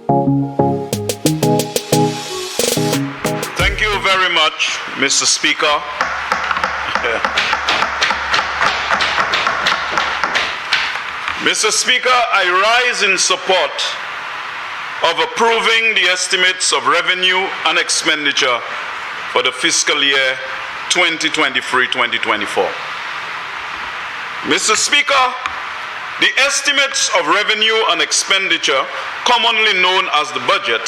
Thank you very much, Mr. Speaker. Mr. Speaker, I rise in support of approving the estimates of revenue and expenditure for the fiscal year 2023-2024. Mr. Speaker, the estimates of revenue and expenditure, commonly known as the budget,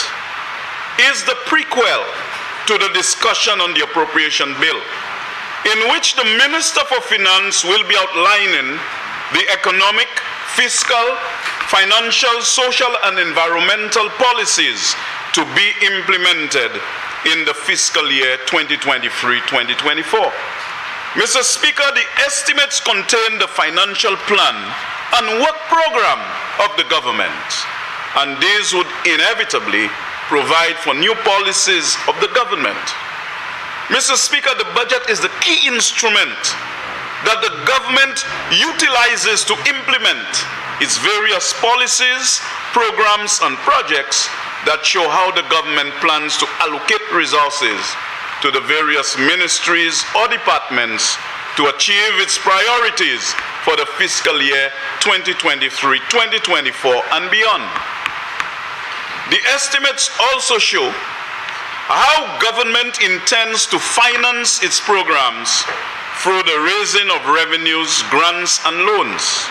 is the prequel to the discussion on the appropriation bill, in which the Minister for Finance will be outlining the economic, fiscal, financial, social, and environmental policies to be implemented in the fiscal year 2023-2024. Mr. Speaker, the estimates contain the financial plan and work program of the government, and these would inevitably provide for new policies of the government. Mr. Speaker, the budget is the key instrument that the government utilizes to implement its various policies, programs, and projects that show how the government plans to allocate resources to the various ministries or departments to achieve its priorities for the fiscal year 2023-2024 and beyond. The estimates also show how government intends to finance its programs through the raising of revenues, grants, and loans.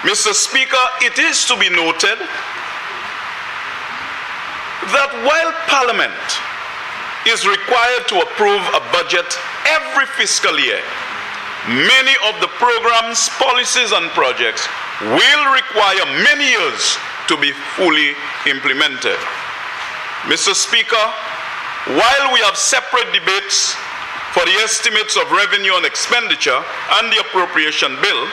Mr. Speaker, it is to be noted that while Parliament is required to approve a budget every fiscal year, many of the programs, policies, and projects will require many years to be fully implemented. Mr. Speaker, while we have separate debates for the estimates of revenue and expenditure and the appropriation bill,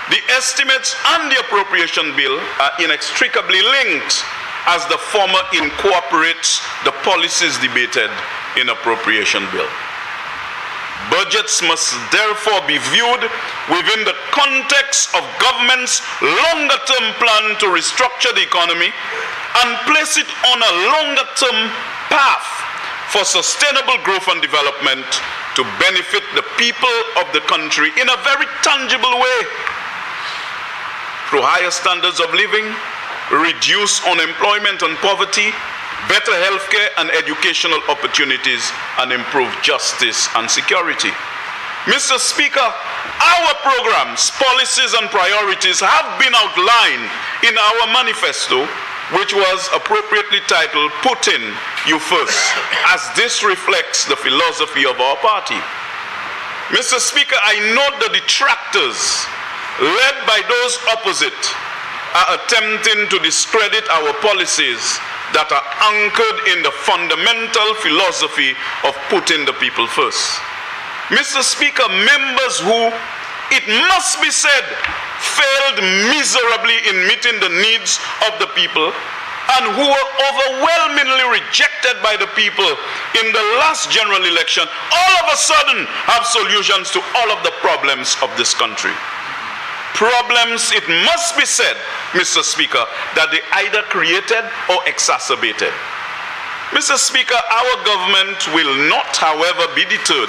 the estimates and the appropriation bill are inextricably linked, as the former incorporates the policies debated in appropriation bill. Budgets must therefore be viewed within the context of government's longer-term plan to restructure the economy and place it on a longer-term path for sustainable growth and development to benefit the people of the country in a very tangible way, through higher standards of living, reduce unemployment and poverty, better healthcare and educational opportunities, and improve justice and security. Mr. Speaker, our programs, policies, and priorities have been outlined in our manifesto, which was appropriately titled "Putin, You First," as this reflects the philosophy of our party. Mr. Speaker, I note the detractors, led by those opposite, are attempting to discredit our policies that are anchored in the fundamental philosophy of putting the people first. Mr. Speaker, members who, it must be said, failed miserably in meeting the needs of the people and who were overwhelmingly rejected by the people in the last general election, all of a sudden have solutions to all of the problems of this country. Problems, it must be said, Mr. Speaker, that they either created or exacerbated. Mr. Speaker, our government will not, however, be deterred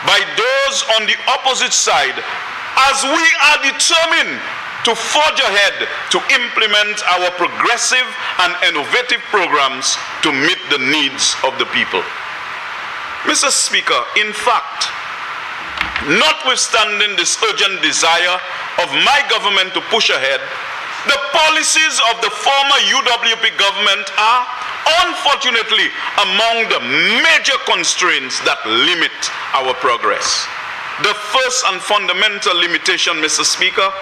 by those on the opposite side, as we are determined to forge ahead to implement our progressive and innovative programs to meet the needs of the people. Mr. Speaker, in fact, notwithstanding this urgent desire of my government to push ahead, the policies of the former UWP government are, unfortunately, among the major constraints that limit our progress. The first and fundamental limitation, Mr. Speaker,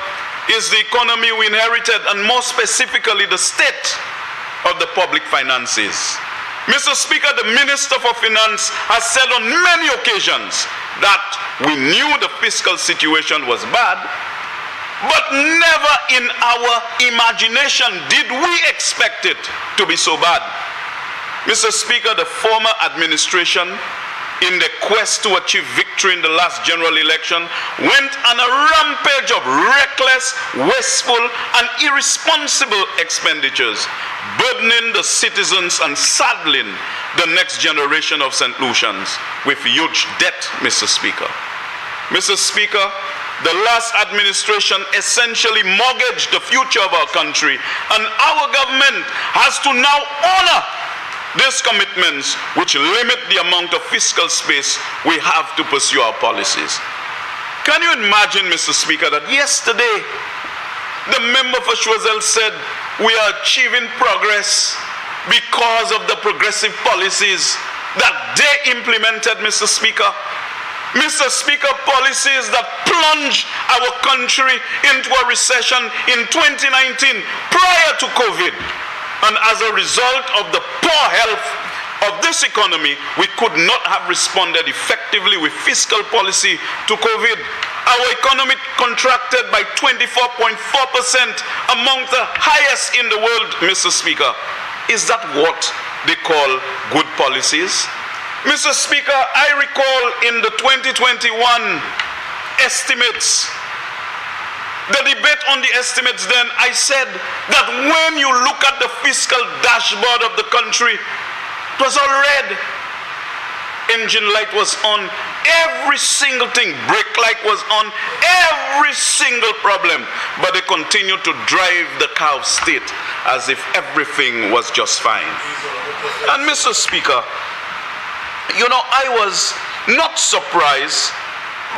is the economy we inherited, and more specifically, the state of the public finances. Mr. Speaker, the Minister for Finance has said on many occasions that we knew the fiscal situation was bad, but never in our imagination did we expect it to be so bad. Mr. Speaker, the former administration in the quest to achieve victory in the last general election, went on a rampage of reckless, wasteful, and irresponsible expenditures, burdening the citizens and saddling the next generation of St. Lucians with huge debt, Mr. Speaker. Mr. Speaker, the last administration essentially mortgaged the future of our country, and our government has to now honor these commitments, which limit the amount of fiscal space we have to pursue our policies. Can you imagine, Mr. Speaker, that yesterday the member for Choiseul said we are achieving progress because of the progressive policies that they implemented, Mr. Speaker? Mr. Speaker, policies that plunge our country into a recession in 2019 prior to COVID. And as a result of the poor health of this economy, we could not have responded effectively with fiscal policy to COVID. Our economy contracted by 24.4%, among the highest in the world, Mr. Speaker. Is that what they call good policies? Mr. Speaker, I recall in the 2021 estimates, the debate on the estimates then, I said that when you look at the fiscal dashboard of the country, it was all red. Engine light was on. Every single thing, brake light was on. Every single problem. But they continued to drive the cow state as if everything was just fine. And Mr. Speaker, you know, I was not surprised,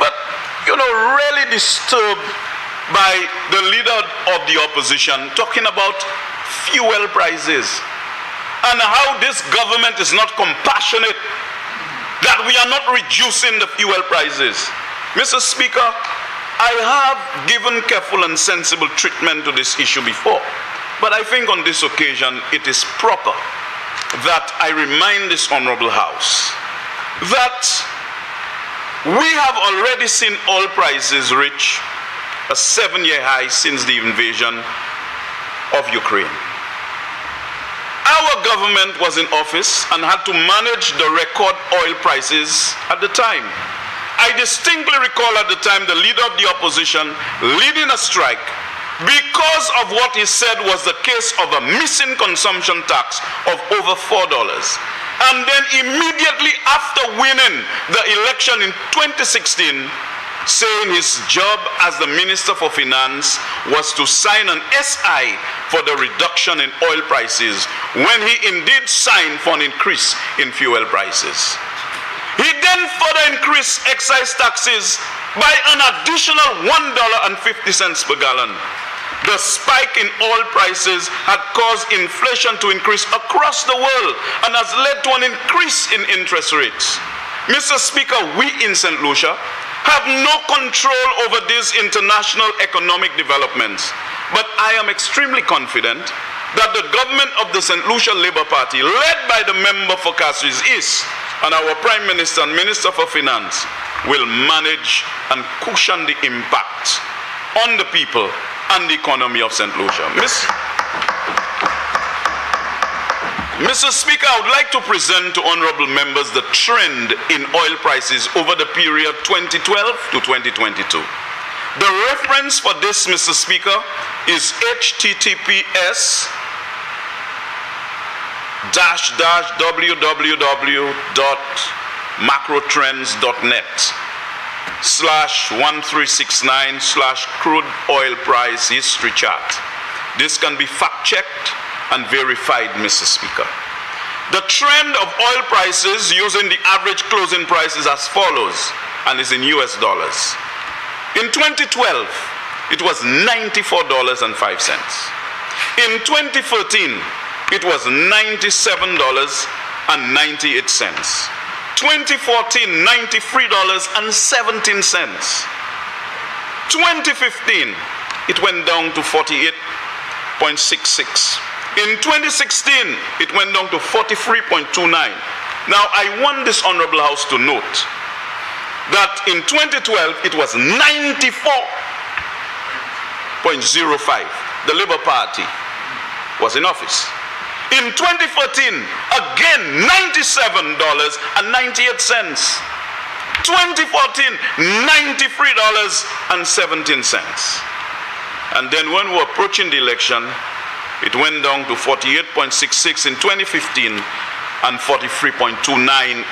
but, you know, really disturbed by the leader of the opposition talking about fuel prices and how this government is not compassionate, that we are not reducing the fuel prices. Mr. Speaker, I have given careful and sensible treatment to this issue before, but I think on this occasion it is proper that I remind this honorable House that we have already seen oil prices reach a 7-year high since the invasion of Ukraine. Our government was in office and had to manage the record oil prices at the time. I distinctly recall at the time the leader of the opposition leading a strike because of what he said was the case of a missing consumption tax of over $4. And then immediately after winning the election in 2016, saying his job as the Minister for Finance was to sign an SI for the reduction in oil prices, when he indeed signed for an increase in fuel prices. He then further increased excise taxes by an additional $1.50 per gallon. The spike in oil prices had caused inflation to increase across the world and has led to an increase in interest rates. Mr. Speaker, we in St. Lucia have no control over these international economic developments, but I am extremely confident that the government of the St. Lucia Labour Party, led by the member for Castries East and our Prime Minister and Minister for Finance, will manage and cushion the impact on the people and the economy of St. Lucia. Mr. Speaker, I would like to present to honorable members the trend in oil prices over the period 2012 to 2022. The reference for this, Mr. Speaker, is https://www.macrotrends.net/1369/crude oil price history chart. This can be fact-checked and verified, Mr. Speaker. The trend of oil prices using the average closing price is as follows, and is in US dollars. In 2012, it was $94.05. In 2013, it was $97.98. 2014, $93.17. 2015, it went down to 48.66. In 2016, it went down to 43.29. Now, I want this honorable House to note that in 2012, it was 94.05. The Labour Party was in office. In 2014, again, $97.98. 2014, $93.17. And then when we were approaching the election, it went down to 48.66 in 2015 and 43.29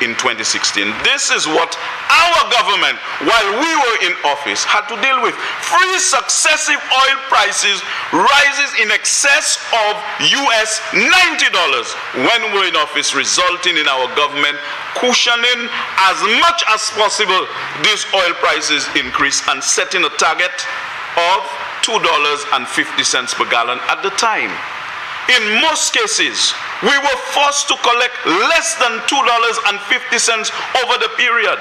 in 2016. This is what our government, while we were in office, had to deal with. 3 successive oil prices rises in excess of US $90 when we were in office, resulting in our government cushioning as much as possible these oil prices increase and setting a target of $2.50 per gallon at the time. In most cases, we were forced to collect less than $2.50 over the period.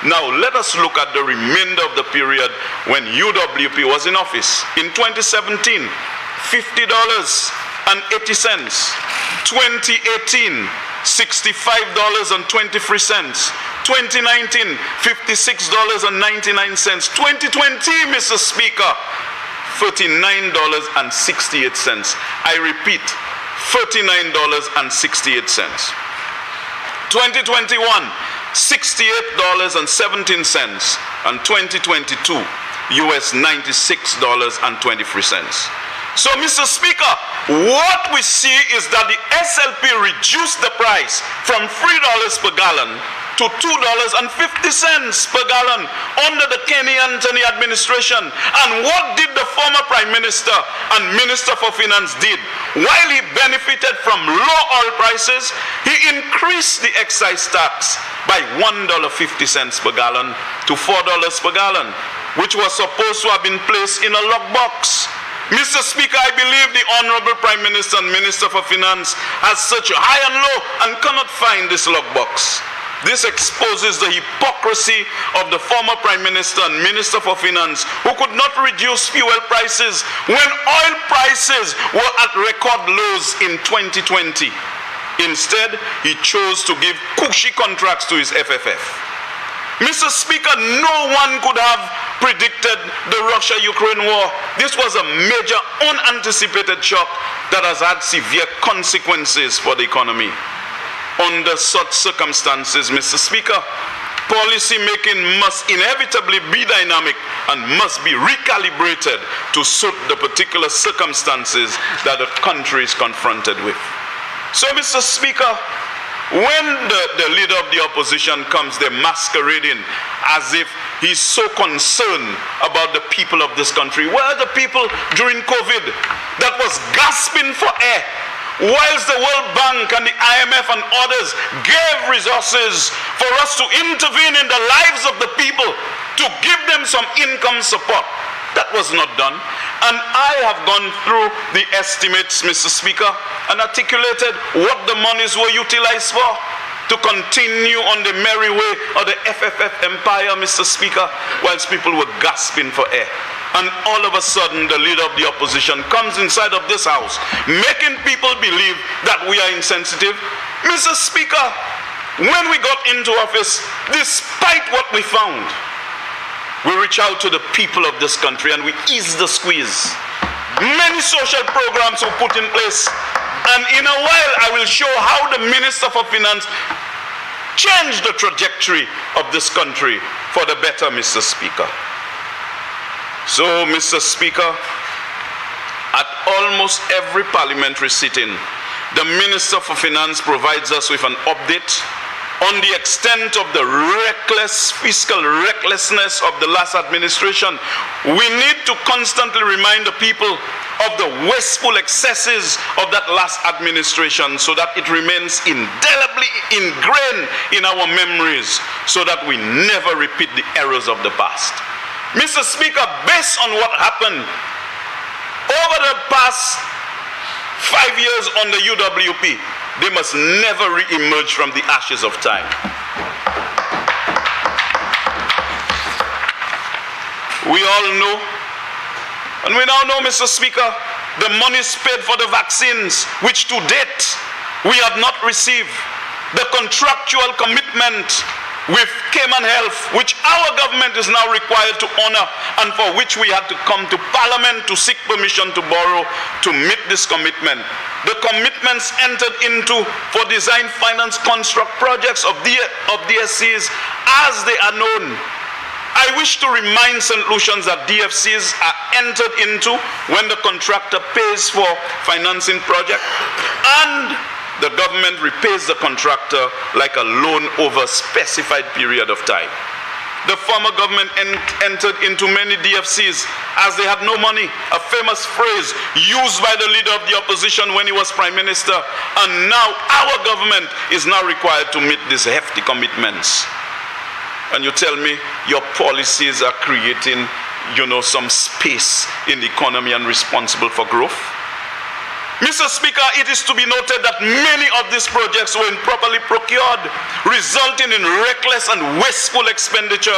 Now, let us look at the remainder of the period when UWP was in office. In 2017, $50.80. 2018, $65.23. 2019, $56.99. 2020, Mr. Speaker, $39.68. I repeat, $39.68. 2021, $68.17, and 2022, US $96.23. So, Mr. Speaker, what we see is that the SLP reduced the price from $3 per gallon to $2.50 per gallon under the Kenny Anthony administration. And what did the former Prime Minister and Minister for Finance did? While he benefited from low oil prices, he increased the excise tax by $1.50 per gallon to $4 per gallon, which was supposed to have been placed in a lockbox. Mr. Speaker, I believe the Honorable Prime Minister and Minister for Finance has searched high and low and cannot find this lockbox. This exposes the hypocrisy of the former Prime Minister and Minister for Finance, who could not reduce fuel prices when oil prices were at record lows in 2020. Instead, he chose to give cushy contracts to his FFF. Mr. Speaker, no one could have predicted the Russia-Ukraine war. This was a major unanticipated shock that has had severe consequences for the economy. Under such circumstances, Mr. Speaker, policy making must inevitably be dynamic and must be recalibrated to suit the particular circumstances that the country is confronted with. So, Mr. Speaker, when the leader of the opposition comes there masquerading as if he's so concerned about the people of this country, where are the people during COVID that was gasping for air? Whilst the World Bank and the IMF and others gave resources for us to intervene in the lives of the people, to give them some income support. That was not done. And I have gone through the estimates, Mr. Speaker, and articulated what the monies were utilized for to continue on the merry way of the FFF empire, Mr. Speaker, whilst people were gasping for air. And all of a sudden, the leader of the opposition comes inside of this house, making people believe that we are insensitive. Mr. Speaker, when we got into office, despite what we found, we reach out to the people of this country and we ease the squeeze. Many social programs were put in place. And in a while, I will show how the Minister for Finance changed the trajectory of this country for the better, Mr. Speaker. So, Mr. Speaker, at almost every parliamentary sitting, the Minister for Finance provides us with an update on the extent of the fiscal recklessness of the last administration. We need to constantly remind the people of the wasteful excesses of that last administration so that it remains indelibly ingrained in our memories so that we never repeat the errors of the past. Mr. Speaker, based on what happened over the past 5 years on the UWP, they must never re-emerge from the ashes of time. We all know, and we now know, Mr. Speaker, the monies paid for the vaccines, which to date we have not received, the contractual commitment with Cayman Health, which our government is now required to honor, and for which we had to come to Parliament to seek permission to borrow to meet this commitment. The commitments entered into for design, finance, construct projects of DSCs as they are known. I wish to remind St. Lucians that DFCs are entered into when the contractor pays for financing project and the government repays the contractor like a loan over a specified period of time. The former government entered into many DFCs as they had no money, a famous phrase used by the leader of the opposition when he was prime minister, and now our government is now required to meet these hefty commitments. And you tell me your policies are creating, some space in the economy and responsible for growth? Mr. Speaker, it is to be noted that many of these projects were improperly procured, resulting in reckless and wasteful expenditure.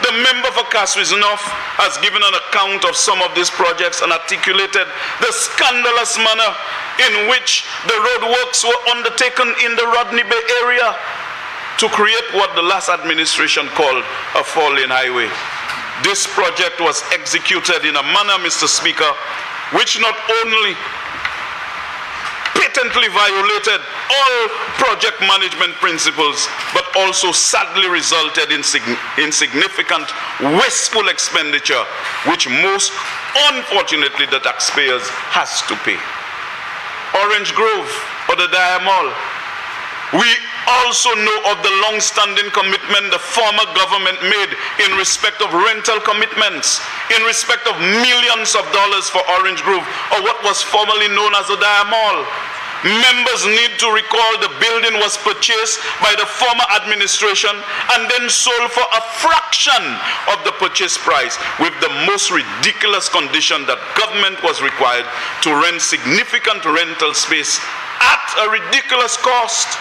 The member for Kaswi's North has given an account of some of these projects and articulated the scandalous manner in which the roadworks were undertaken in the Rodney Bay area to create what the last administration called a four-lane highway. This project was executed in a manner, Mr. Speaker, which not only patently violated all project management principles, but also sadly resulted in significant wasteful expenditure, which most unfortunately the taxpayers has to pay. Orange Grove or the Diamol. We also know of the long-standing commitment the former government made in respect of rental commitments, in respect of millions of dollars for Orange Grove, or what was formerly known as the Diamol. Members need to recall the building was purchased by the former administration and then sold for a fraction of the purchase price, with the most ridiculous condition that government was required to rent significant rental space at a ridiculous cost.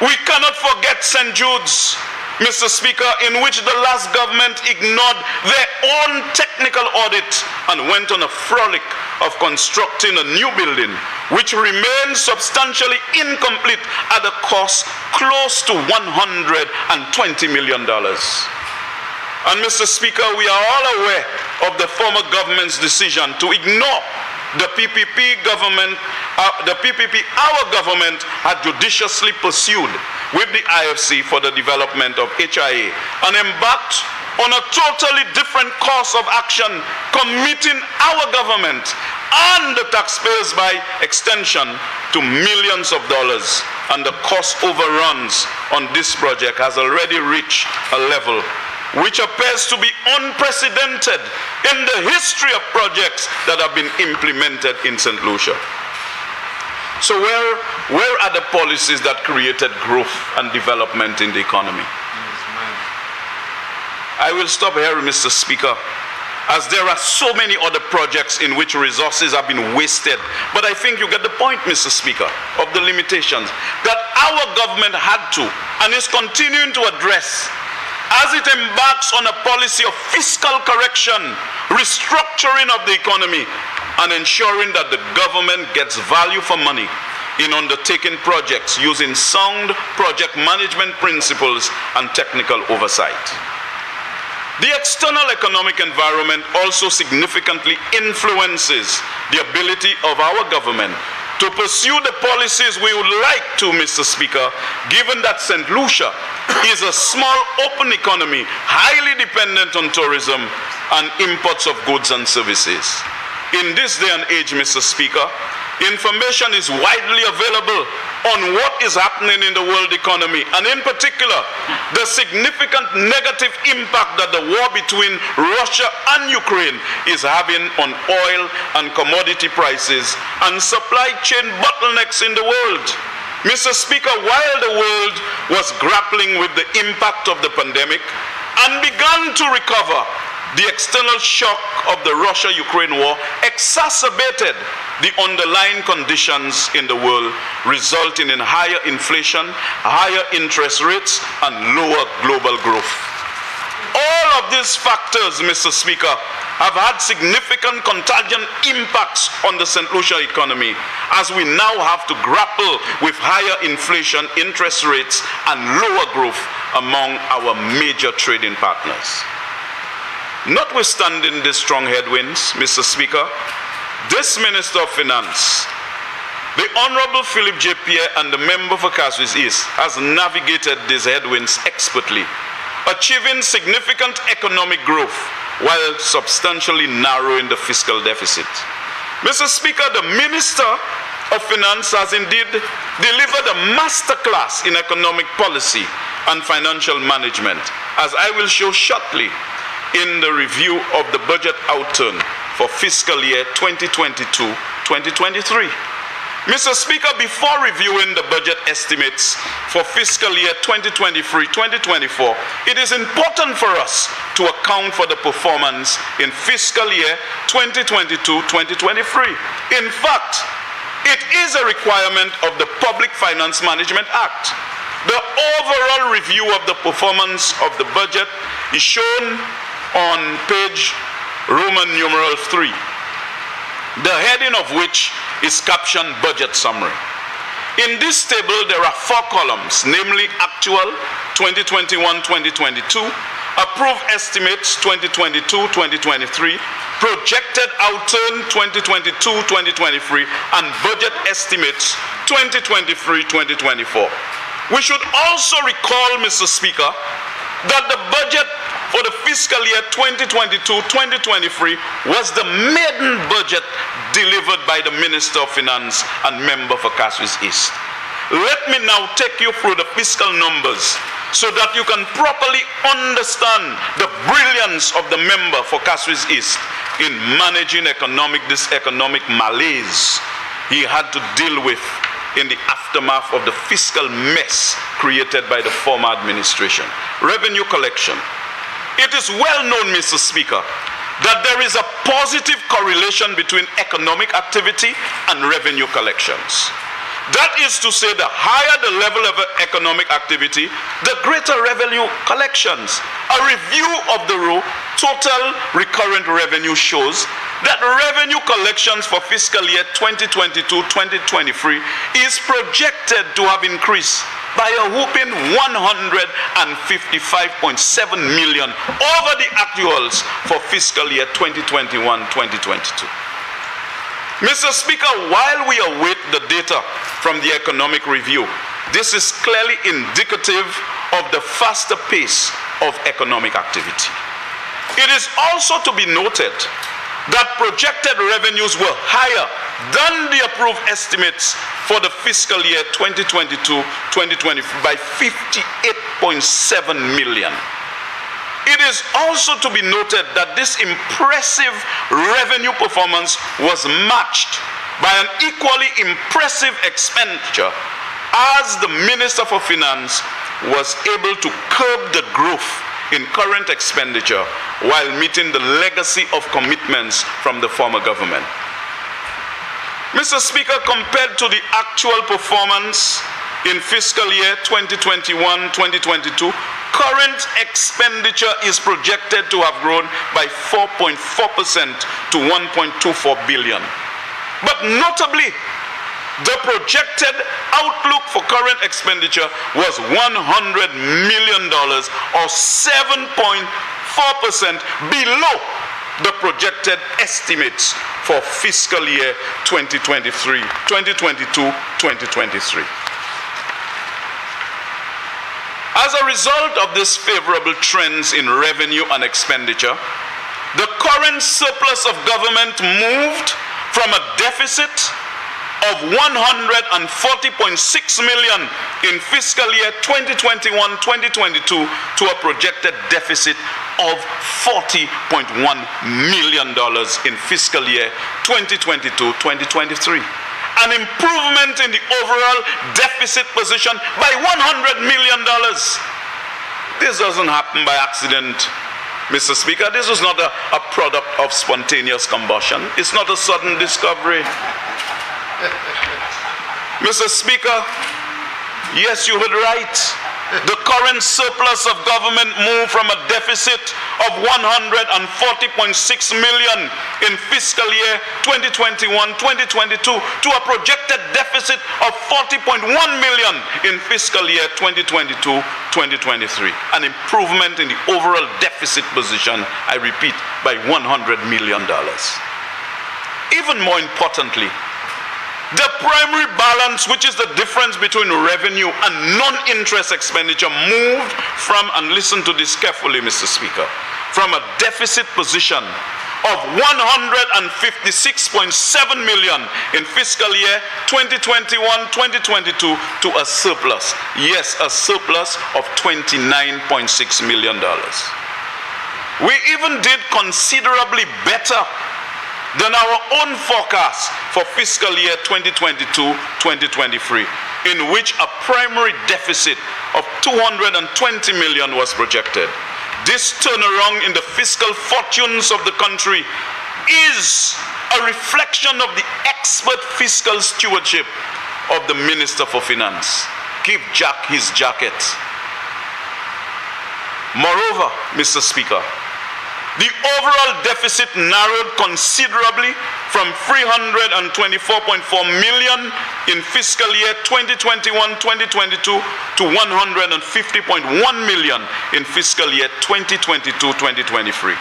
We cannot forget St. Jude's, Mr. Speaker, in which the last government ignored their own technical audit and went on a frolic of constructing a new building, which remains substantially incomplete at a cost close to $120 million. And Mr. Speaker, we are all aware of the former government's decision to ignore the PPP government, our government had judiciously pursued with the IFC for the development of HIA and embarked on a totally different course of action, committing our government and the taxpayers by extension to millions of dollars. And the cost overruns on this project has already reached a level which appears to be unprecedented in the history of projects that have been implemented in St. Lucia. So where are the policies that created growth and development in the economy? I will stop here, Mr. Speaker, as there are so many other projects in which resources have been wasted. But I think you get the point, Mr. Speaker, of the limitations that our government had to and is continuing to address as it embarks on a policy of fiscal correction, restructuring of the economy, and ensuring that the government gets value for money in undertaking projects using sound project management principles and technical oversight. The external economic environment also significantly influences the ability of our government to pursue the policies we would like to, Mr. Speaker, given that St. Lucia is a small open economy, highly dependent on tourism and imports of goods and services. In this day and age, Mr. Speaker, information is widely available on what is happening in the world economy, and in particular, the significant negative impact that the war between Russia and Ukraine is having on oil and commodity prices and supply chain bottlenecks in the world. Mr. Speaker, while the world was grappling with the impact of the pandemic and began to recover, the external shock of the Russia-Ukraine war exacerbated the underlying conditions in the world, resulting in higher inflation, higher interest rates, and lower global growth. All of these factors, Mr. Speaker, have had significant contagion impacts on the St. Lucia economy, as we now have to grapple with higher inflation, interest rates, and lower growth among our major trading partners. Notwithstanding these strong headwinds, Mr. Speaker, this Minister of Finance, the Honorable Philip J. Pierre, and the member for Kaswis East has navigated these headwinds expertly, achieving significant economic growth while substantially narrowing the fiscal deficit. Mr. Speaker, the Minister of Finance has indeed delivered a masterclass in economic policy and financial management, as I will show shortly in the review of the budget outturn for fiscal year 2022-2023. Mr. Speaker, before reviewing the budget estimates for fiscal year 2023-2024, it is important for us to account for the performance in fiscal year 2022-2023. In fact, it is a requirement of the Public Finance Management Act. The overall review of the performance of the budget is shown on page Roman numeral 3, the heading of which is captioned Budget Summary. In this table, there are 4 columns, namely Actual 2021-2022, Approved Estimates 2022-2023, Projected Outturn 2022-2023, and Budget Estimates 2023-2024. We should also recall, Mr. Speaker, that the budget for the fiscal year 2022-2023 was the maiden budget delivered by the Minister of Finance and member for Kaswis East. Let me now take you through the fiscal numbers so that you can properly understand the brilliance of the member for Kaswis East in managing this economic malaise he had to deal with in the aftermath of the fiscal mess created by the former administration. Revenue collection. It is well known, Mr. Speaker, that there is a positive correlation between economic activity and revenue collections. That is to say, the higher the level of economic activity, the greater revenue collections. A review of the total recurrent revenue shows that revenue collections for fiscal year 2022-2023 is projected to have increased by a whopping 155.7 million over the actuals for fiscal year 2021-2022. Mr. Speaker, while we await the data from the economic review, this is clearly indicative of the faster pace of economic activity. It is also to be noted that projected revenues were higher than the approved estimates for the fiscal year 2022-2023 by 58.7 million. It is also to be noted that this impressive revenue performance was matched by an equally impressive expenditure, as the Minister for Finance was able to curb the growth in current expenditure while meeting the legacy of commitments from the former government. Mr. Speaker, compared to the actual performance in fiscal year 2021-2022, current expenditure is projected to have grown by 4.4% to 1.24 billion. But notably, the projected outlook for current expenditure was $100 million, or 7.4% below the projected estimates for fiscal year 2022-2023. As a result of these favorable trends in revenue and expenditure, the current surplus of government moved from a deficit of 140.6 million in fiscal year 2021-2022 to a projected deficit of $40.1 million in fiscal year 2022-2023. An improvement in the overall deficit position by $100 million. This doesn't happen by accident, Mr. Speaker. This is not a product of spontaneous combustion. It's not a sudden discovery. Mr. Speaker, yes, you heard right. The current surplus of government moved from a deficit of 140.6 million in fiscal year 2021-2022 to a projected deficit of 40.1 million in fiscal year 2022-2023. An improvement in the overall deficit position, I repeat, by $100 million. Even more importantly, the primary balance, which is the difference between revenue and non-interest expenditure, moved from, and listen to this carefully, Mr. Speaker, from a deficit position of 156.7 million in fiscal year 2021-2022 to a surplus. Yes, a surplus of $29.6 million. We even did considerably better than our own forecast for fiscal year 2022-2023, in which a primary deficit of 220 million was projected. This turnaround in the fiscal fortunes of the country is a reflection of the expert fiscal stewardship of the Minister for Finance. Give Jack his jacket. Moreover, Mr. Speaker, the overall deficit narrowed considerably from 324.4 million in fiscal year 2021-2022 to 150.1 million in fiscal year 2022-2023.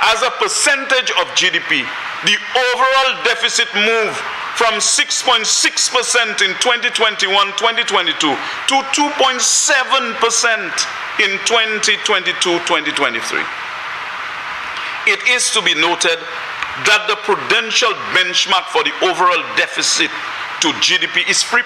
As a percentage of GDP, the overall deficit moved from 6.6% in 2021-2022 to 2.7% in 2022-2023. It is to be noted that the prudential benchmark for the overall deficit to GDP is 3%.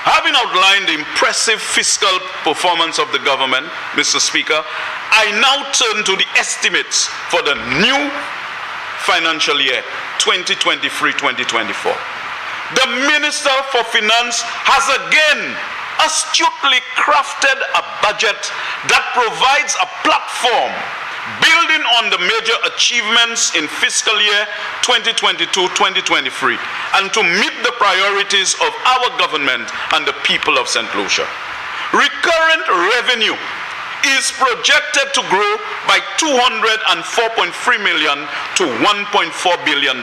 Having outlined the impressive fiscal performance of the government, Mr. Speaker, I now turn to the estimates for the new financial year 2023-2024. The Minister for Finance has again astutely crafted a budget that provides a platform building on the major achievements in fiscal year 2022-2023 and to meet the priorities of our government and the people of St. Lucia. Recurrent revenue is projected to grow by 204.3 million to $1.4 billion.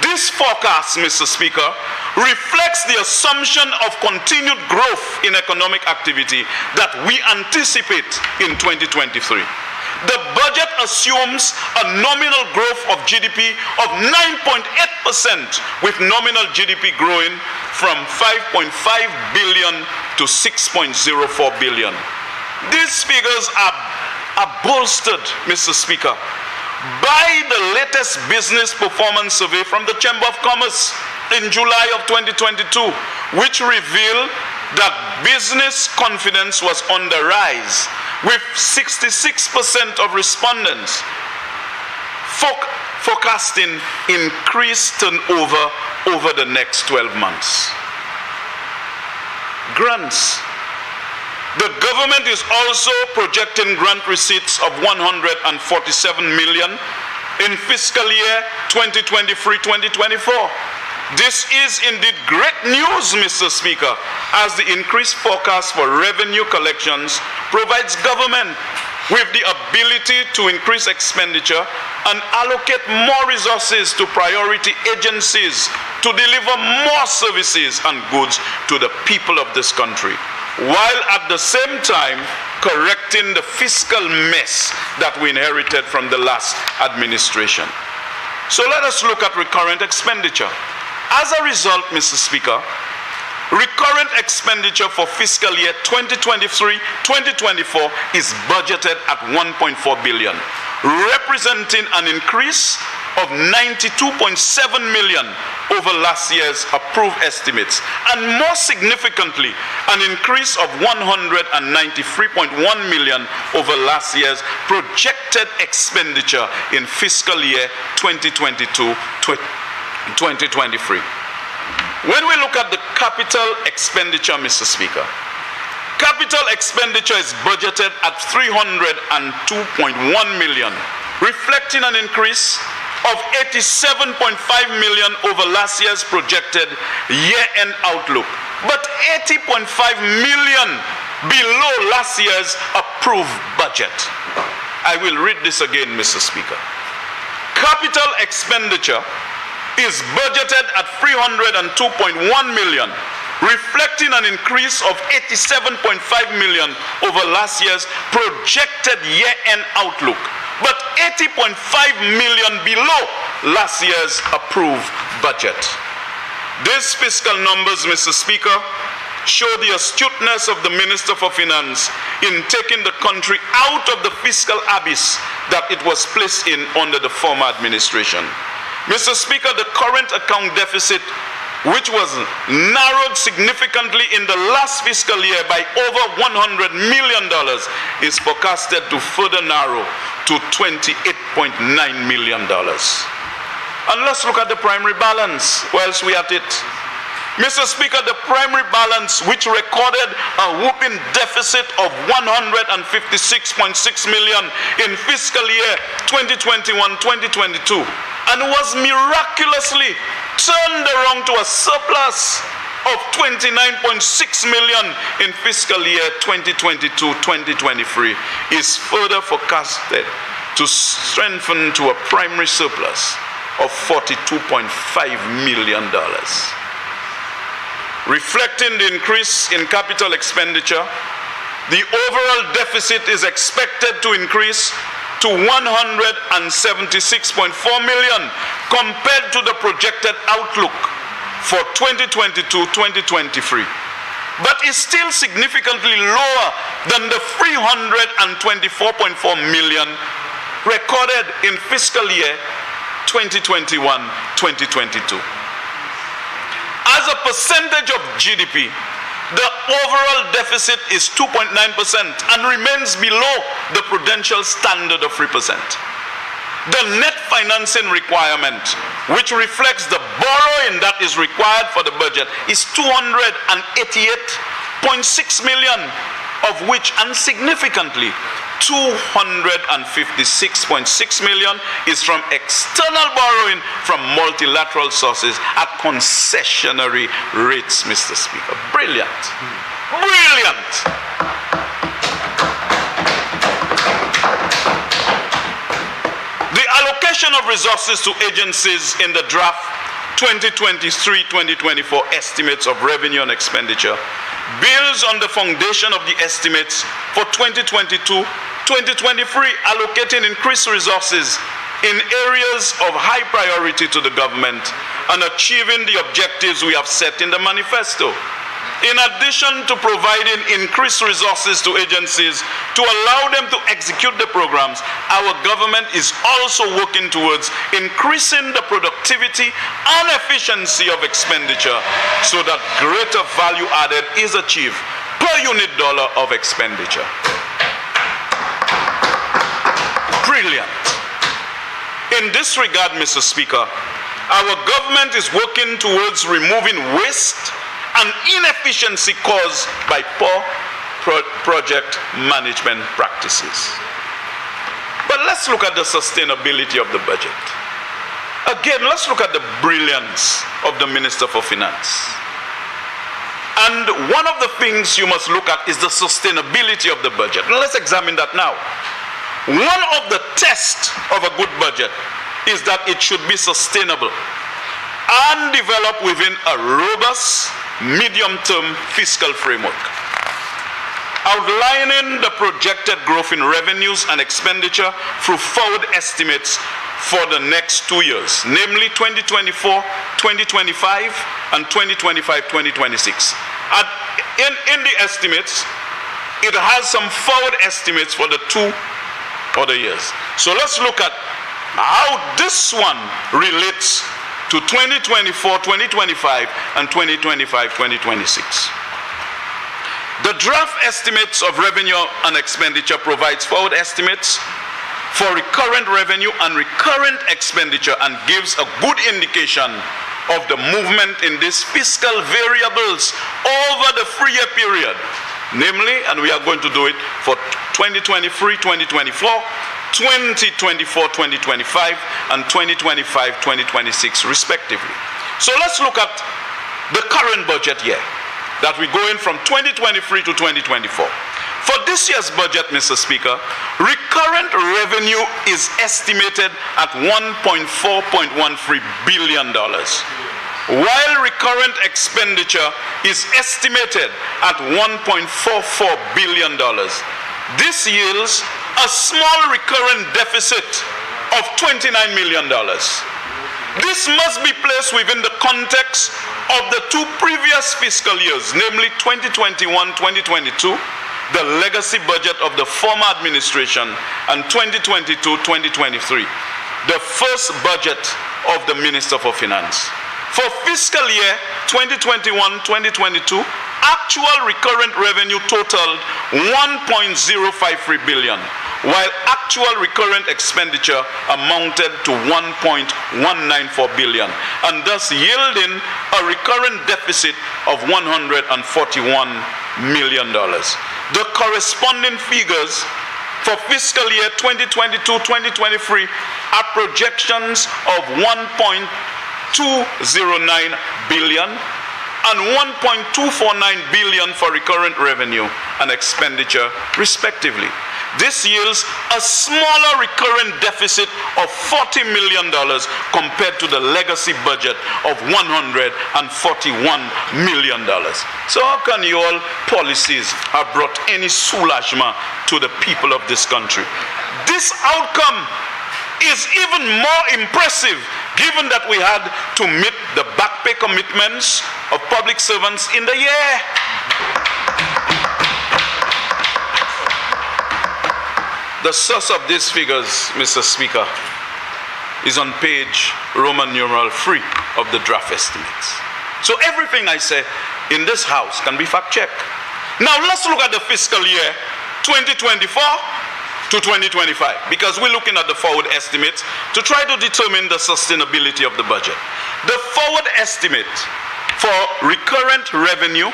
This forecast, Mr. Speaker, reflects the assumption of continued growth in economic activity that we anticipate in 2023. The budget assumes a nominal growth of GDP of 9.8%, with nominal GDP growing from 5.5 billion to 6.04 billion. These figures are bolstered, Mr. Speaker, by the latest business performance survey from the Chamber of Commerce in July of 2022, which revealed that business confidence was on the rise, with 66% of respondents forecasting increased turnover over the next 12 months. Grants. The government is also projecting grant receipts of 147 million in fiscal year 2023-2024. This is indeed great news, Mr. Speaker, as the increased forecast for revenue collections provides government with the ability to increase expenditure and allocate more resources to priority agencies to deliver more services and goods to the people of this country, while at the same time correcting the fiscal mess that we inherited from the last administration. So let us look at recurrent expenditure. As a result, Mr. Speaker, recurrent expenditure for fiscal year 2023-2024 is budgeted at 1.4 billion, representing an increase of 92.7 million over last year's approved estimates, and more significantly, an increase of 193.1 million over last year's projected expenditure in fiscal year 2022-2023. When we look at the capital expenditure, Mr. Speaker, capital expenditure is budgeted at 302.1 million, reflecting an increase of 87.5 million over last year's projected year-end outlook, but 80.5 million below last year's approved budget. I will read this again, Mr. Speaker. Capital expenditure is budgeted at 302.1 million, reflecting an increase of 87.5 million over last year's projected year-end outlook, but 80.5 million below last year's approved budget. These fiscal numbers, Mr. Speaker, show the astuteness of the Minister for Finance in taking the country out of the fiscal abyss that it was placed in under the former administration. Mr. Speaker, the current account deficit, which was narrowed significantly in the last fiscal year by over $100 million, is forecasted to further narrow to $28.9 million. And let's look at the primary balance whilst we're at it. Mr. Speaker, the primary balance, which recorded a whopping deficit of 156.6 million in fiscal year 2021-2022, and was miraculously turned around to a surplus of 29.6 million in fiscal year 2022-2023, is further forecasted to strengthen to a primary surplus of $42.5 million. Reflecting the increase in capital expenditure, the overall deficit is expected to increase to 176.4 million compared to the projected outlook for 2022-2023, but is still significantly lower than the 324.4 million recorded in fiscal year 2021-2022. As a percentage of GDP, the overall deficit is 2.9% and remains below the prudential standard of 3%. The net financing requirement, which reflects the borrowing that is required for the budget, is 288.6 million, of which, unsignificantly, 256.6 million is from external borrowing from multilateral sources at concessionary rates, Mr. Speaker. Brilliant. Brilliant. The allocation of resources to agencies in the draft 2023-2024 estimates of revenue and expenditure builds on the foundation of the estimates for 2022-2023, allocating increased resources in areas of high priority to the government and achieving the objectives we have set in the manifesto. In addition to providing increased resources to agencies to allow them to execute the programs, our government is also working towards increasing the productivity and efficiency of expenditure so that greater value added is achieved per unit dollar of expenditure. Brilliant. In this regard, Mr. Speaker, our government is working towards removing waste and inefficiency caused by poor project management practices. But let's look at the sustainability of the budget. Again, let's look at the brilliance of the Minister for Finance. And one of the things you must look at is the sustainability of the budget. Now let's examine that now. One of the tests of a good budget is that it should be sustainable and developed within a robust medium-term fiscal framework, outlining the projected growth in revenues and expenditure through forward estimates for the next 2 years, namely 2024-2025 and 2025-2026. In the estimates, it has some forward estimates for the 2 other years. So let's look at how this one relates to 2024, 2025, and 2025, 2026. The draft estimates of revenue and expenditure provides forward estimates for recurrent revenue and recurrent expenditure and gives a good indication of the movement in these fiscal variables over the 3-year period. Namely, and we are going to do it for 2023, 2024, 2024-2025 and 2025-2026 respectively. So let's look at the current budget year that we're going from 2023 to 2024. For this year's budget, Mr. Speaker, recurrent revenue is estimated at $1.13 billion, while recurrent expenditure is estimated at $1.44 billion. This yields a small recurrent deficit of $29 million. This must be placed within the context of the two previous fiscal years, namely 2021-2022, the legacy budget of the former administration, and 2022-2023, the first budget of the Minister for Finance. For fiscal year 2021-2022, actual recurrent revenue totaled $1.053 billion, while actual recurrent expenditure amounted to $1.194 billion, and thus yielding a recurrent deficit of $141 million. The corresponding figures for fiscal year 2022-2023 are projections of $1.209 billion and $1.249 billion for recurrent revenue and expenditure, respectively. This yields a smaller recurrent deficit of $40 million compared to the legacy budget of $141 million. So how can your policies have brought any soulagement to the people of this country? This outcome is even more impressive given that we had to meet the back pay commitments of public servants in the year. The source of these figures, Mr. Speaker, is on page Roman numeral 3 of the draft estimates. So everything I say in this house can be fact-checked. Now let's look at the fiscal year 2024 to 2025, because we're looking at the forward estimates to try to determine the sustainability of the budget. The forward estimate for recurrent revenue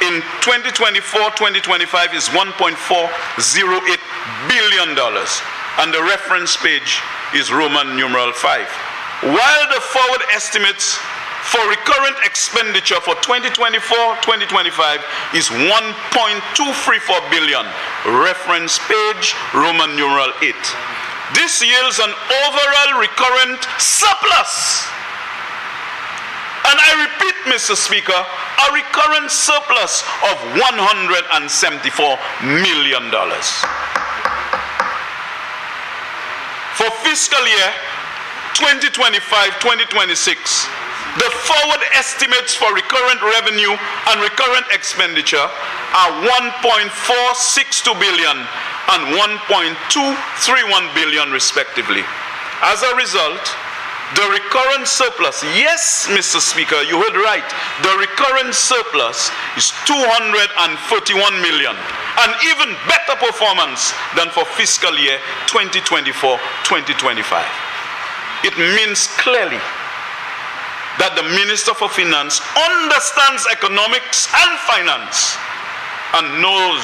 in 2024-2025 is $1.408 billion, and the reference page is Roman numeral 5. While the forward estimates for recurrent expenditure for 2024-2025 is $1.234 billion, reference page Roman numeral 8. This yields an overall recurrent surplus. And I repeat, Mr. Speaker, a recurrent surplus of $174 million. For fiscal year 2025-2026, the forward estimates for recurrent revenue and recurrent expenditure are $1.462 billion and $1.231 billion respectively. As a result, the recurrent surplus, yes, Mr. Speaker, you heard right, the recurrent surplus is $241 million, an even better performance than for fiscal year 2024-2025. It means clearly that the Minister for Finance understands economics and finance and knows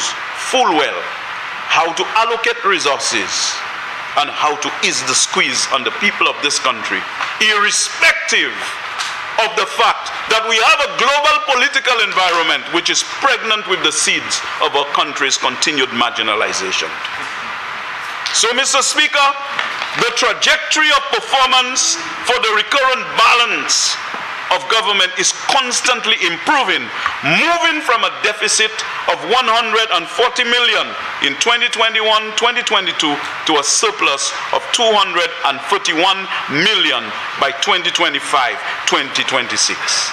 full well how to allocate resources and how to ease the squeeze on the people of this country, irrespective of the fact that we have a global political environment which is pregnant with the seeds of our country's continued marginalization. So, Mr. Speaker, the trajectory of performance for the recurrent balance of government is constantly improving, moving from a deficit of $140 million in 2021-2022 to a surplus of $241 million by 2025-2026.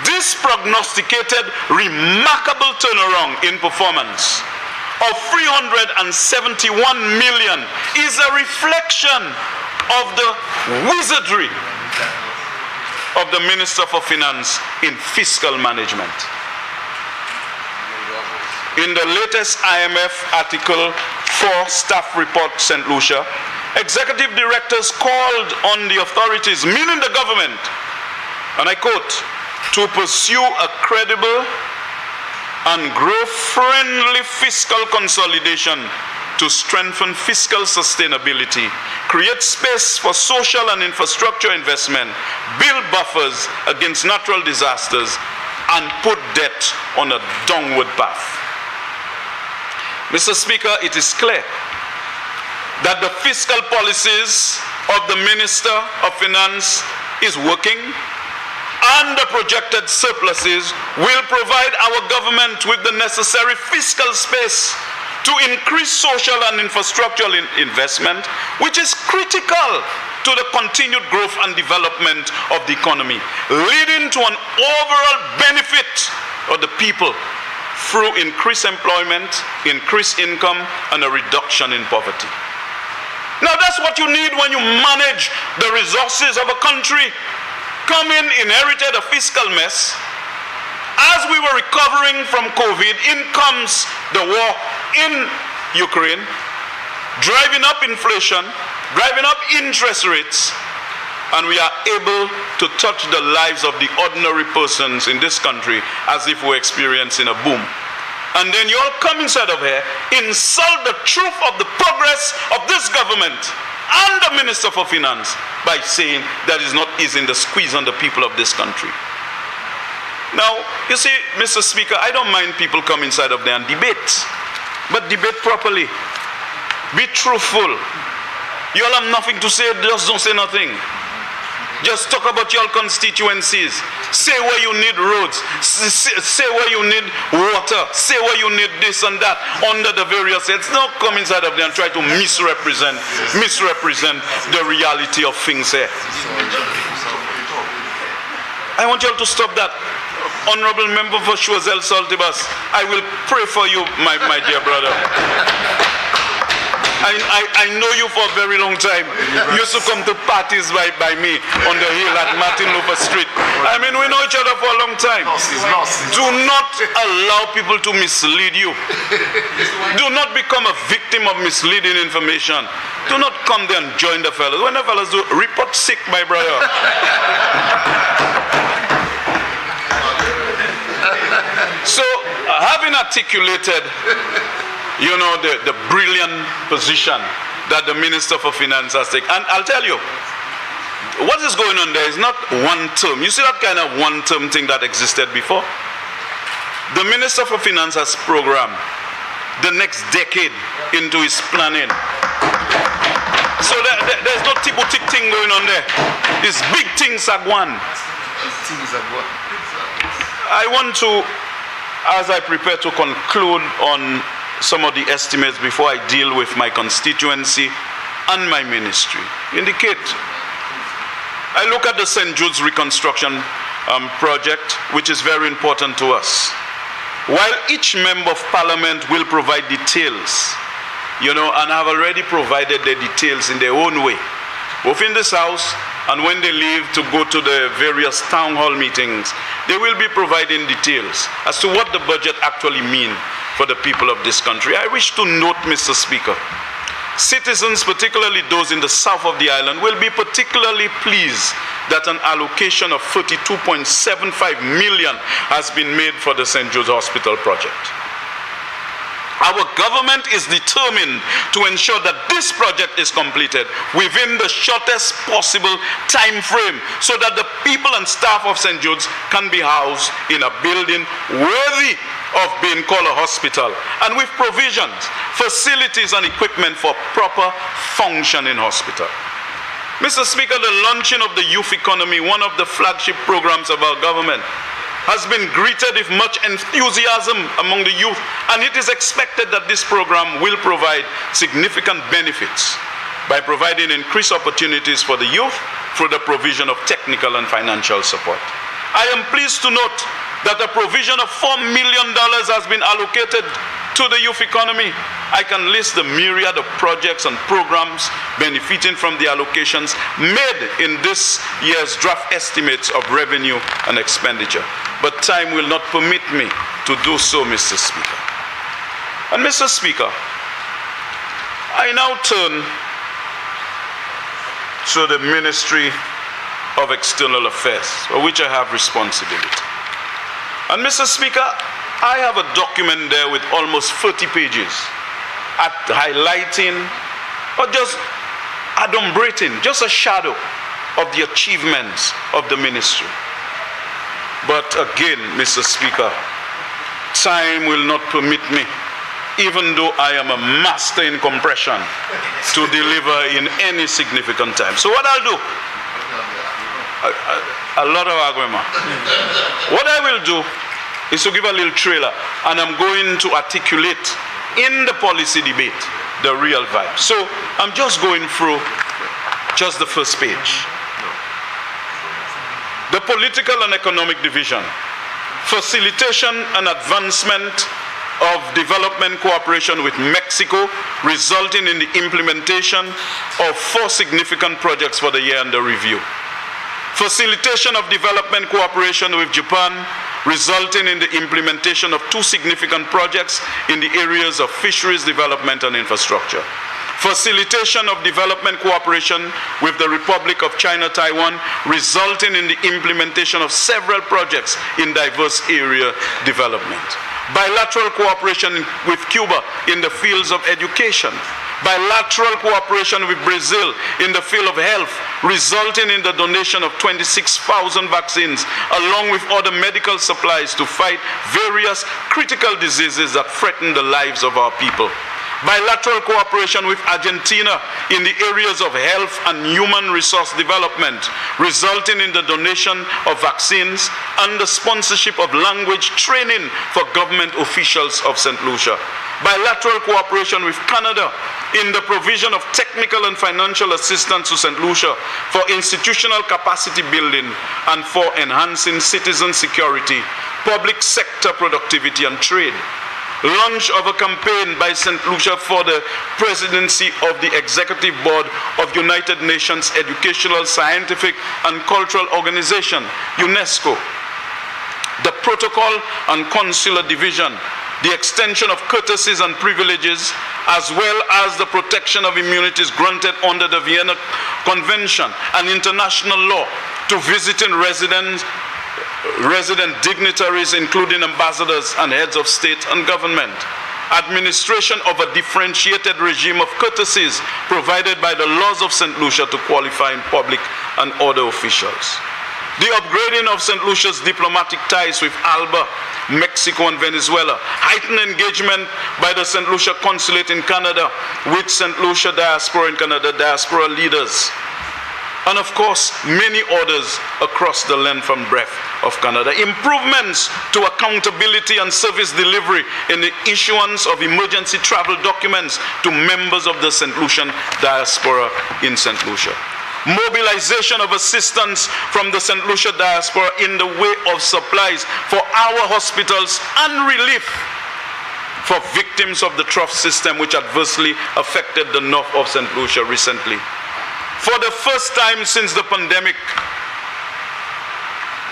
This prognosticated remarkable turnaround in performance of $371 million is a reflection of the wizardry of the Minister for Finance in fiscal management. In the latest IMF Article 4 Staff Report St. Lucia, executive directors called on the authorities, meaning the government, and I quote, to pursue a credible and growth-friendly fiscal consolidation to strengthen fiscal sustainability, create space for social and infrastructure investment, build buffers against natural disasters, and put debt on a downward path. Mr. Speaker, it is clear that the fiscal policies of the Minister of Finance is working, and the projected surpluses will provide our government with the necessary fiscal space to increase social and infrastructural investment, which is critical to the continued growth and development of the economy, leading to an overall benefit of the people through increased employment, increased income, and a reduction in poverty. Now that's what you need when you manage the resources of a country. Come in, inherited a fiscal mess. As we were recovering from COVID, in comes the war in Ukraine, driving up inflation, driving up interest rates, and we are able to touch the lives of the ordinary persons in this country as if we're experiencing a boom. And then you all come inside of here, insult the truth of the progress of this government and the Minister for Finance by saying that is not easing the squeeze on the people of this country. Now, you see, Mr. Speaker, I don't mind people come inside of there and debate, but debate properly. Be truthful. You all have nothing to say, just don't say nothing. Just talk about your constituencies. Say where you need roads. Say where you need water. Say where you need this and that under the various heads. Don't come inside of there and try to misrepresent the reality of things here. I want you all to stop that. Honorable Member for Choiseul Saltibas, I will pray for you, my dear brother. I know you for a very long time. You used to come to parties by me on the hill at Martin Luther Street. I mean, we know each other for a long time. Do not allow people to mislead you. Do not become a victim of misleading information. Do not come there and join the fellows. When the fellows do, report sick, my brother. So, having articulated, you know, the brilliant position that the Minister for Finance has taken, and I'll tell you, what is going on there is not one term. You see that kind of one-term thing that existed before? The Minister for Finance has programmed the next decade into his planning. So there's no tick thing going on there. It's big things at one. I want to, as I prepare to conclude on some of the estimates before I deal with my constituency and my ministry, indicate, I look at the St. Jude's reconstruction project, which is very important to us. While each member of parliament will provide details, you know, and have already provided the details in their own way, both in this house and when they leave to go to the various town hall meetings, they will be providing details as to what the budget actually means for the people of this country. I wish to note, Mr. Speaker, citizens, particularly those in the south of the island, will be particularly pleased that an allocation of 32.75 million has been made for the St. Jude's Hospital project. Our government is determined to ensure that this project is completed within the shortest possible time frame so that the people and staff of St. Jude's can be housed in a building worthy of being called a hospital and with provisions, facilities and equipment for proper functioning hospital. Mr. Speaker, the launching of the youth economy, one of the flagship programs of our government, has been greeted with much enthusiasm among the youth, and it is expected that this program will provide significant benefits by providing increased opportunities for the youth through the provision of technical and financial support. I am pleased to note that a provision of $4 million has been allocated to the youth economy. I can list the myriad of projects and programs benefiting from the allocations made in this year's draft estimates of revenue and expenditure. But time will not permit me to do so, Mr. Speaker. And Mr. Speaker, I now turn to the Ministry of External Affairs, for which I have responsibility. And Mr. Speaker, I have a document there with almost 30 pages at highlighting or just adumbrating, just a shadow of the achievements of the ministry. But again, Mr. Speaker, time will not permit me, even though I am a master in compression, to deliver in any significant time. So what I'll do, a lot of argument. What I will do is to give a little trailer, and I'm going to articulate in the policy debate the real vibe. So I'm just going through just the first page. The political and economic division, facilitation and advancement of development cooperation with Mexico, resulting in the implementation of 4 significant projects for the year under review. Facilitation of development cooperation with Japan, resulting in the implementation of 2 significant projects in the areas of fisheries development and infrastructure. Facilitation of development cooperation with the Republic of China, Taiwan, resulting in the implementation of several projects in diverse area development. Bilateral cooperation with Cuba in the fields of education. Bilateral cooperation with Brazil in the field of health, resulting in the donation of 26,000 vaccines, along with other medical supplies to fight various critical diseases that threaten the lives of our people. Bilateral cooperation with Argentina in the areas of health and human resource development, resulting in the donation of vaccines and the sponsorship of language training for government officials of St. Lucia. Bilateral cooperation with Canada in the provision of technical and financial assistance to St. Lucia for institutional capacity building and for enhancing citizen security, public sector productivity and trade. Launch of a campaign by St. Lucia for the presidency of the Executive Board of United Nations Educational, Scientific and Cultural Organization, UNESCO. The Protocol and Consular Division, the extension of courtesies and privileges, as well as the protection of immunities granted under the Vienna Convention and international law to visiting resident dignitaries, including ambassadors and heads of state and government. Administration of a differentiated regime of courtesies provided by the laws of St. Lucia to qualifying public and other officials. The upgrading of St. Lucia's diplomatic ties with Alva, Mexico and Venezuela. Heightened engagement by the St. Lucia Consulate in Canada with St. Lucia diaspora in Canada, diaspora leaders. And of course, many others across the length and breadth of Canada. Improvements to accountability and service delivery in the issuance of emergency travel documents to members of the St. Lucian diaspora in St. Lucia. Mobilization of assistance from the St. Lucia diaspora in the way of supplies for our hospitals and relief for victims of the trough system which adversely affected the north of St. Lucia recently. For the first time since the pandemic,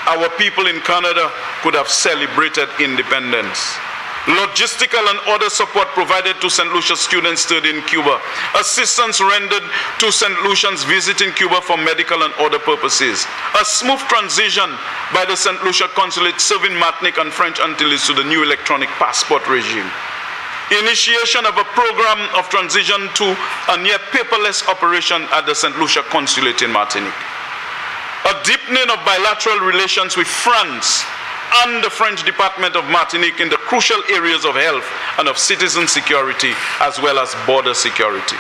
our people in Canada could have celebrated independence. Logistical and other support provided to St. Lucia students studying in Cuba. Assistance rendered to St. Lucians visiting Cuba for medical and other purposes. A smooth transition by the St. Lucia Consulate serving Martinique and French Antilles to the new electronic passport regime. Initiation of a program of transition to a near paperless operation at the St. Lucia Consulate in Martinique. A deepening of bilateral relations with France and the French Department of Martinique in the crucial areas of health and of citizen security as well as border security.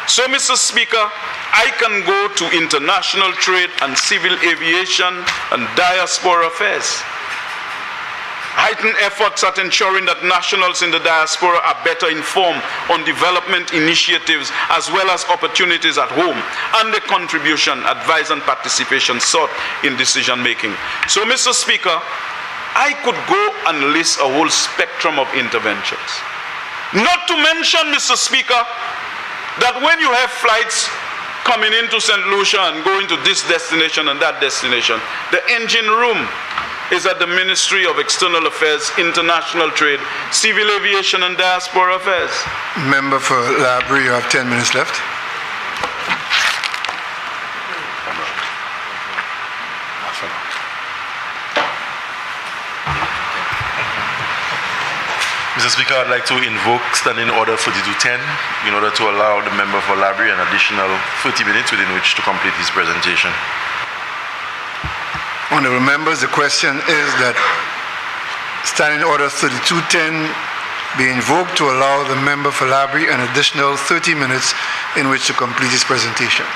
So, Mr. Speaker, I can go to international trade and civil aviation and diaspora affairs. Heightened efforts at ensuring that nationals in the diaspora are better informed on development initiatives as well as opportunities at home and the contribution, advice and participation sought in decision making. So, Mr. Speaker, I could go and list a whole spectrum of interventions. Not to mention, Mr. Speaker, that when you have flights coming into St. Lucia and going to this destination and that destination, the engine room is at the Ministry of External Affairs, International Trade, Civil Aviation and Diaspora Affairs. Member for Library, you have 10 minutes left. Mr. Speaker, I'd like to invoke Standing Order 4210 in order to allow the member for Labrie an additional 30 minutes within which to complete his presentation. Honourable members, the question is that Standing Order 3210 be invoked to allow the member for Labrie an additional 30 minutes in which to complete his presentation.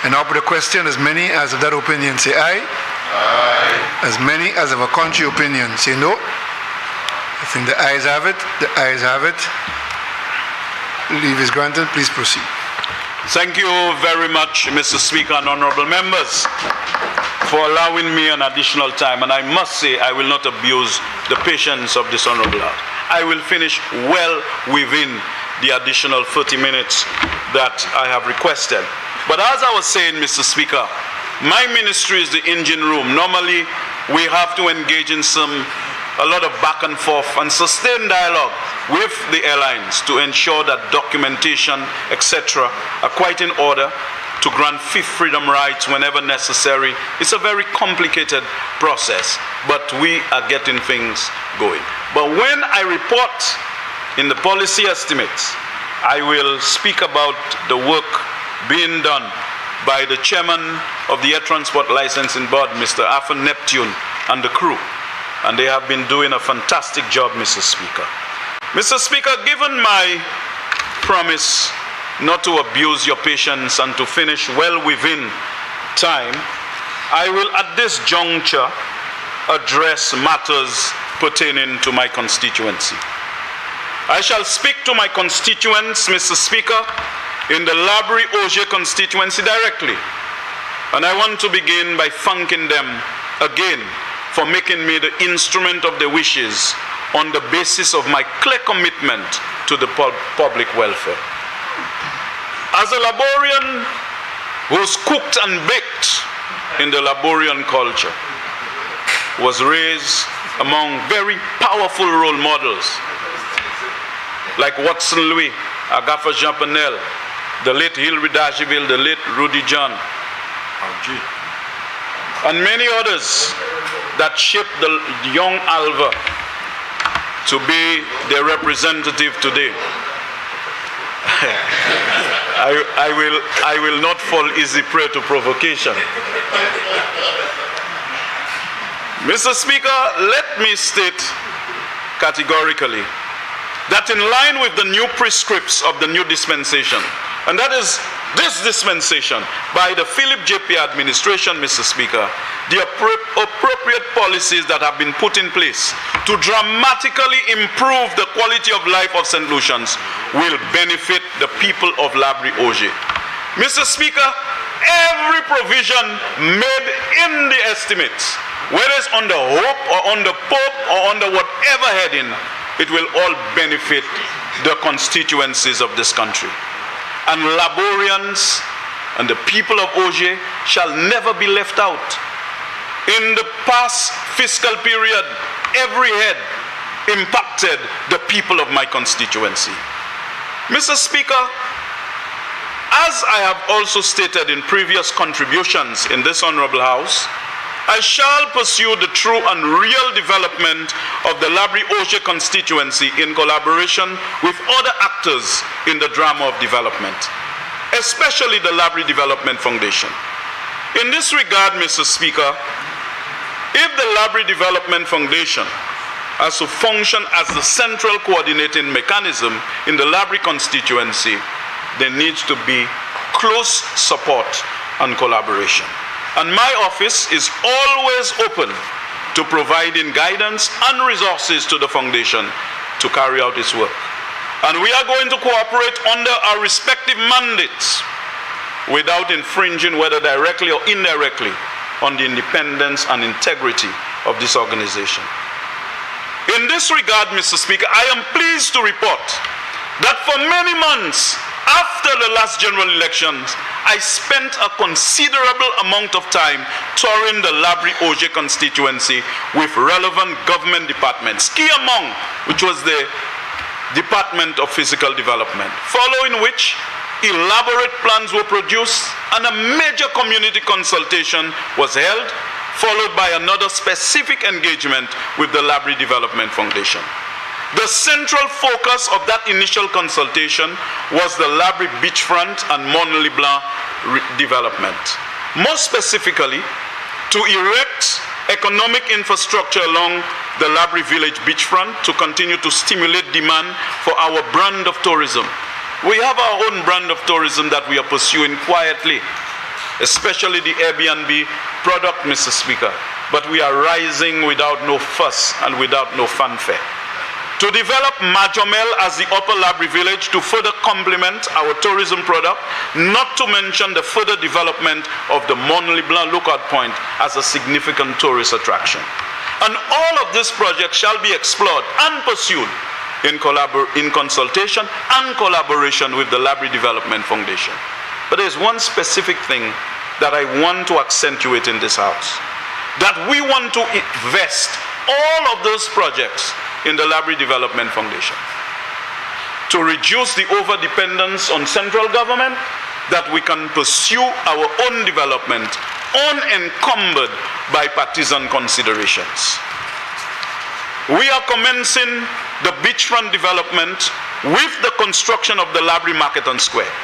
And now for the question, as many as of that opinion say aye. Aye. As many as of a contrary opinion say no. I think the ayes have it. The ayes have it. Leave is granted. Please proceed. Thank you very much, Mr. Speaker and honorable members, for allowing me an additional time. And I must say, I will not abuse the patience of this honorable house. I will finish well within the additional 30 minutes that I have requested. But as I was saying, Mr. Speaker, my ministry is the engine room. Normally, we have to engage in a lot of back and forth and sustained dialogue with the airlines to ensure that documentation, etc., are quite in order to grant fifth freedom rights whenever necessary. It's a very complicated process, but we are getting things going. But when I report in the policy estimates, I will speak about the work being done by the chairman of the Air Transport Licensing Board, Mr. Afan Neptune, and the crew. And they have been doing a fantastic job, Mr. Speaker. Mr. Speaker, given my promise not to abuse your patience and to finish well within time, I will at this juncture address matters pertaining to my constituency. I shall speak to my constituents, Mr. Speaker, in the Labrie-Auger constituency directly. And I want to begin by thanking them again for making me the instrument of their wishes on the basis of my clear commitment to the public welfare. As a Laborian who's cooked and baked in the Laborian culture, was raised among very powerful role models like Watson Louis, Agatha Jean Penel, the late Hilary Dageville, the late Rudy John, and many others that shaped the young Alva to be their representative today. I will not fall easy prey to provocation. Mr. Speaker, let me state categorically that in line with the new prescripts of the new dispensation, and that is this dispensation by the Philip J.P. administration, Mr. Speaker, the appropriate policies that have been put in place to dramatically improve the quality of life of St. Lucians will benefit the people of Labrie-Auger. Mr. Speaker, every provision made in the estimates, whether it's under Hope or under Pope or under whatever heading, it will all benefit the constituencies of this country. And Laborians and the people of Auger shall never be left out. In the past fiscal period, every head impacted the people of my constituency. Mr. Speaker, as I have also stated in previous contributions in this Honorable House, I shall pursue the true and real development of the Labrie-Auger constituency in collaboration with other actors in the drama of development, especially the Labrie Development Foundation. In this regard, Mr. Speaker, if the Labrie Development Foundation has to function as the central coordinating mechanism in the Labrie constituency, there needs to be close support and collaboration. And my office is always open to providing guidance and resources to the foundation to carry out its work. And we are going to cooperate under our respective mandates without infringing, whether directly or indirectly, on the independence and integrity of this organization. In this regard, Mr. Speaker, I am pleased to report that for many months after the last general elections, I spent a considerable amount of time touring the Labrie-Auger constituency with relevant government departments, key among which was the Department of Physical Development, following which elaborate plans were produced and a major community consultation was held, followed by another specific engagement with the Labrie Development Foundation. The central focus of that initial consultation was the Labrie beachfront and Mont LeBlanc development. More specifically, to erect economic infrastructure along the Labrie Village beachfront to continue to stimulate demand for our brand of tourism. We have our own brand of tourism that we are pursuing quietly, especially the Airbnb product, Mr. Speaker. But we are rising without no fuss and without no fanfare. To develop Majomel as the Upper Labrie Village to further complement our tourism product, not to mention the further development of the Mont LeBlanc lookout point as a significant tourist attraction. And all of these projects shall be explored and pursued in consultation and collaboration with the Labrie Development Foundation. But there's one specific thing that I want to accentuate in this house, that we want to invest all of those projects in the Labrie Development Foundation to reduce the over-dependence on central government, that we can pursue our own development unencumbered by partisan considerations. We are commencing the beachfront development with the construction of the Labrie Market and Square,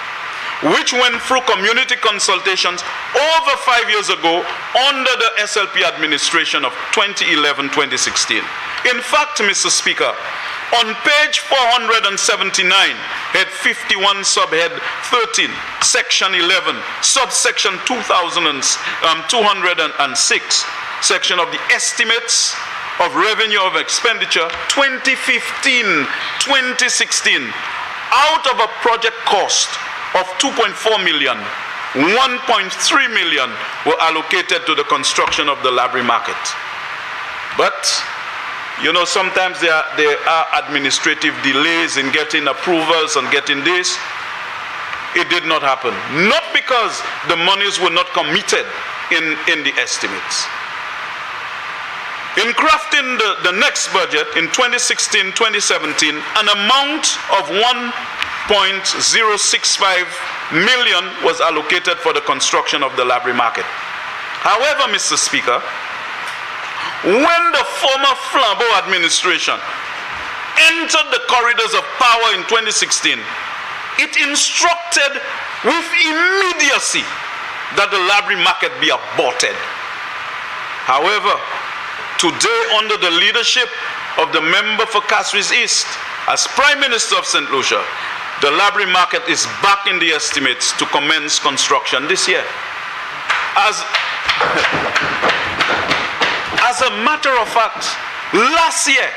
which went through community consultations over 5 years ago under the SLP administration of 2011-2016. In fact, Mr. Speaker, on page 479, head 51, subhead 13, section 11, subsection 206, section of the estimates of revenue of expenditure 2015-2016, out of a project cost of 2.4 million, 1.3 million were allocated to the construction of the Labrie Market. But you know, sometimes there are administrative delays in getting approvals and getting this. It did not happen. Not because the monies were not committed in the estimates. In crafting the next budget in 2016-2017, an amount of 1.065 million was allocated for the construction of the Labrie Market. However, Mr. Speaker, when the former Flambeau administration entered the corridors of power in 2016, it instructed with immediacy that the Labrie Market be aborted. However, today, under the leadership of the member for Castres East as Prime Minister of St. Lucia, the Labrie Market is back in the estimates to commence construction this year. As a matter of fact, last year,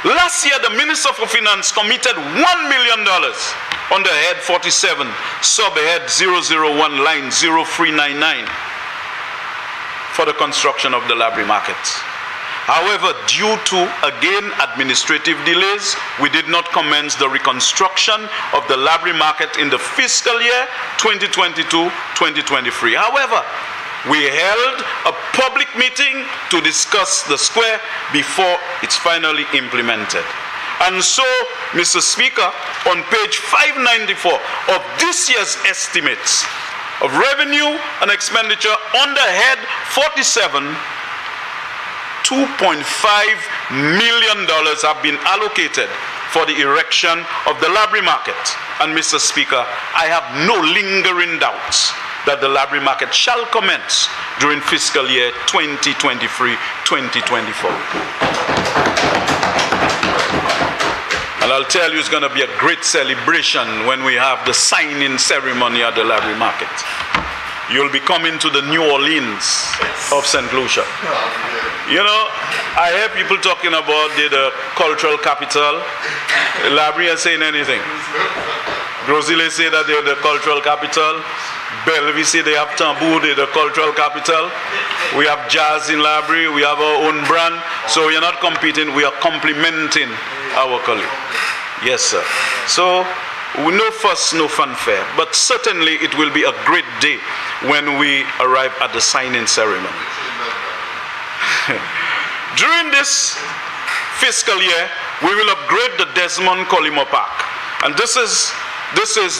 the Minister for Finance committed $1 million under head 47, subhead 001, line 0399 for the construction of the Labrie Market. However, due to, again, administrative delays, we did not commence the reconstruction of the Labrie Market in the fiscal year 2022-2023. However, we held a public meeting to discuss the square before it's finally implemented. And so, Mr. Speaker, on page 594 of this year's estimates of revenue and expenditure under head 47, $2.5 million have been allocated for the erection of the Labrie Market. And Mr. Speaker, I have no lingering doubts that the Labrie Market shall commence during fiscal year 2023-2024. And I'll tell you, it's going to be a great celebration when we have the signing ceremony at the Labrie Market. You'll be coming to the New Orleans of St. Lucia. You know, I hear people talking about the cultural capital. Labrie is saying anything. Grosile say that they're the cultural capital. Bellevue say they have Tambour, they're the cultural capital. We have jazz in Labrie, we have our own brand. So we are not competing, we are complementing our colleague. Yes, sir. So, no fuss, no fanfare. But certainly it will be a great day when we arrive at the signing ceremony. During this fiscal year, we will upgrade the Desmond Colimo Park. And this is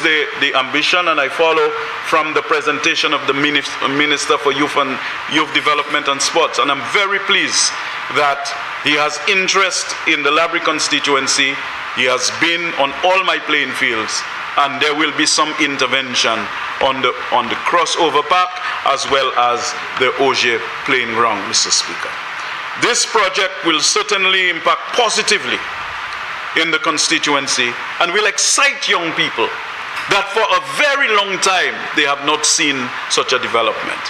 the ambition, and I follow from the presentation of the Minister for Youth Development and Sports. And I'm very pleased that he has interest in the Labrie constituency. He has been on all my playing fields, and there will be some intervention on the crossover park as well as the Auger playing ground, Mr. Speaker. This project will certainly impact positively in the constituency and will excite young people that for a very long time they have not seen such a development.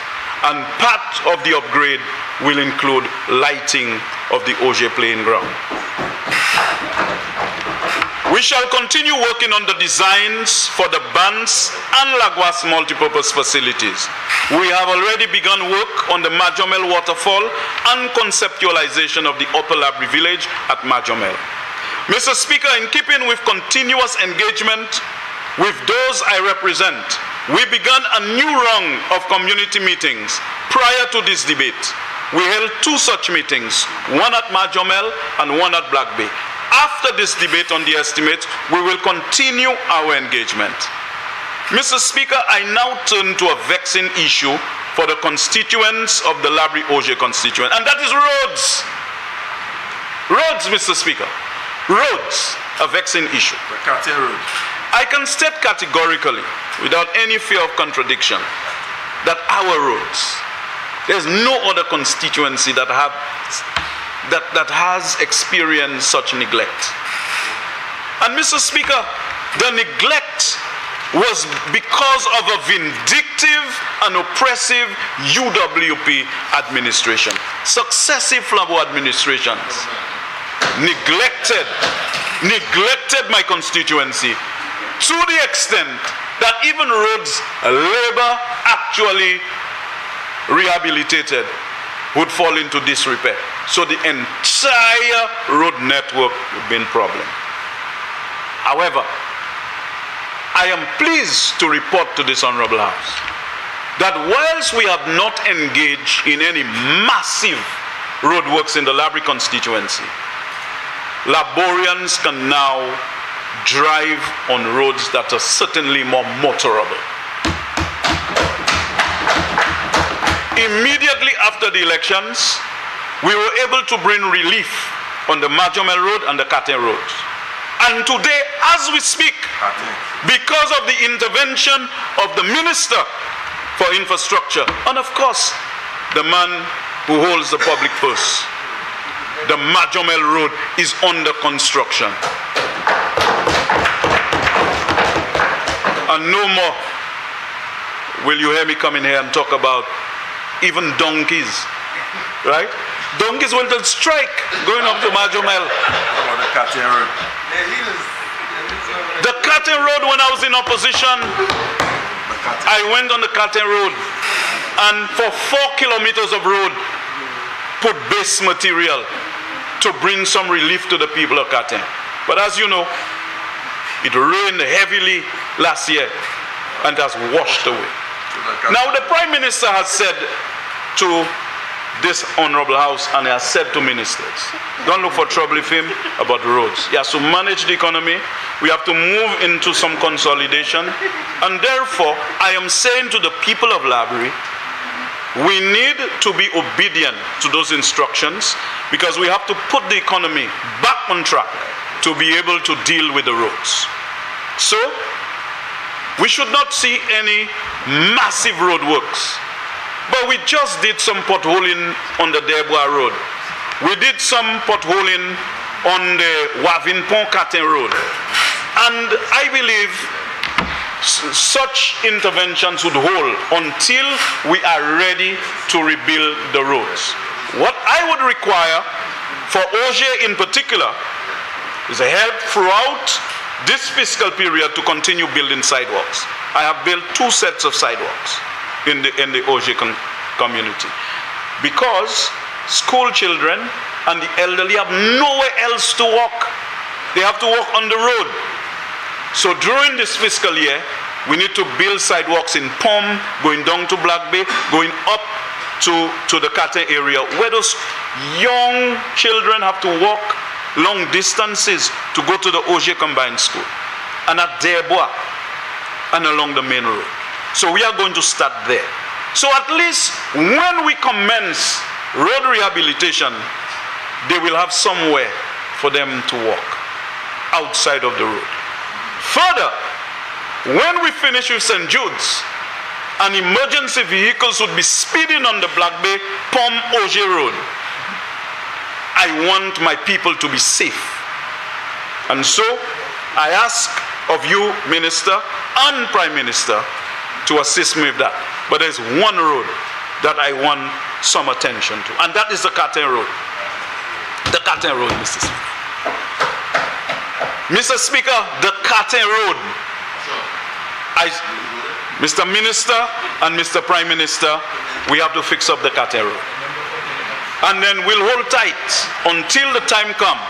And part of the upgrade will include lighting of the Auger playing ground. We shall continue working on the designs for the Bands and Laguas multipurpose facilities. We have already begun work on the Majomel waterfall and conceptualization of the Upper Labrie village at Majomel. Mr. Speaker, in keeping with continuous engagement with those I represent, we began a new round of community meetings prior to this debate. We held 2 such meetings, one at Majomel and one at Black Bay. After this debate on the estimates, we will continue our engagement. Mr. Speaker, I now turn to a vexing issue for the constituents of the Labrie-Auger constituent, and that is roads. Roads, Mr. Speaker. Roads, a vexing issue. I can state categorically, without any fear of contradiction, that our roads, there's no other constituency that has experienced such neglect. And Mr. Speaker, the neglect was because of a vindictive and oppressive UWP administration. Successive Flabo administrations neglected my constituency to the extent that even roads labor actually rehabilitated would fall into disrepair. So the entire road network would be in problem. However, I am pleased to report to this Honorable House that whilst we have not engaged in any massive roadworks in the Labrie constituency, Laborians can now drive on roads that are certainly more motorable. Immediately after the elections, we were able to bring relief on the Majomel Road and the Katen roads. And today, as we speak, because of the intervention of the Minister for Infrastructure, and of course, the man who holds the public purse, the Majomel Road is under construction. And no more will you hear me come in here and talk about even donkeys, right? Donkeys will strike going up to Majomel. The Katen Road, when I was in opposition, I went on the Katen Road, and for 4 kilometers of road, put base material to bring some relief to the people of Katen. But as you know, it rained heavily last year and has washed away. Now the Prime Minister has said to this Honorable House, and he has said to ministers, don't look for trouble with him about the roads. He has to manage the economy. We have to move into some consolidation. And therefore, I am saying to the people of Labrie, we need to be obedient to those instructions, because we have to put the economy back on track to be able to deal with the roads. So, we should not see any massive road works. But we just did some potholing on the Debois Road. We did some potholing on the Wavinpont-Katen Road. And I believe such interventions would hold until we are ready to rebuild the roads. What I would require for Auger in particular is a help throughout this fiscal period to continue building sidewalks. I have built 2 sets of sidewalks in the Auger community, because school children and the elderly have nowhere else to walk. They have to walk on the road. So during this fiscal year, we need to build sidewalks in Pom, going down to Black Bay, going up to the Katen area, where those young children have to walk long distances to go to the Auger Combined School, and at Debois, and along the main road. So we are going to start there. So at least when we commence road rehabilitation, they will have somewhere for them to walk outside of the road. Further, when we finish with St. Jude's, and emergency vehicles would be speeding on the Black Bay Pom Auger Road, I want my people to be safe. And so I ask of you, Minister and Prime Minister, to assist me with that. But there's one road that I want some attention to, and that is the Carter Road. The Carter Road, Mr. Speaker. Mr. Speaker, the Carter Road. Mr. Minister and Mr. Prime Minister, we have to fix up the Carter Road. And then we'll hold tight until the time comes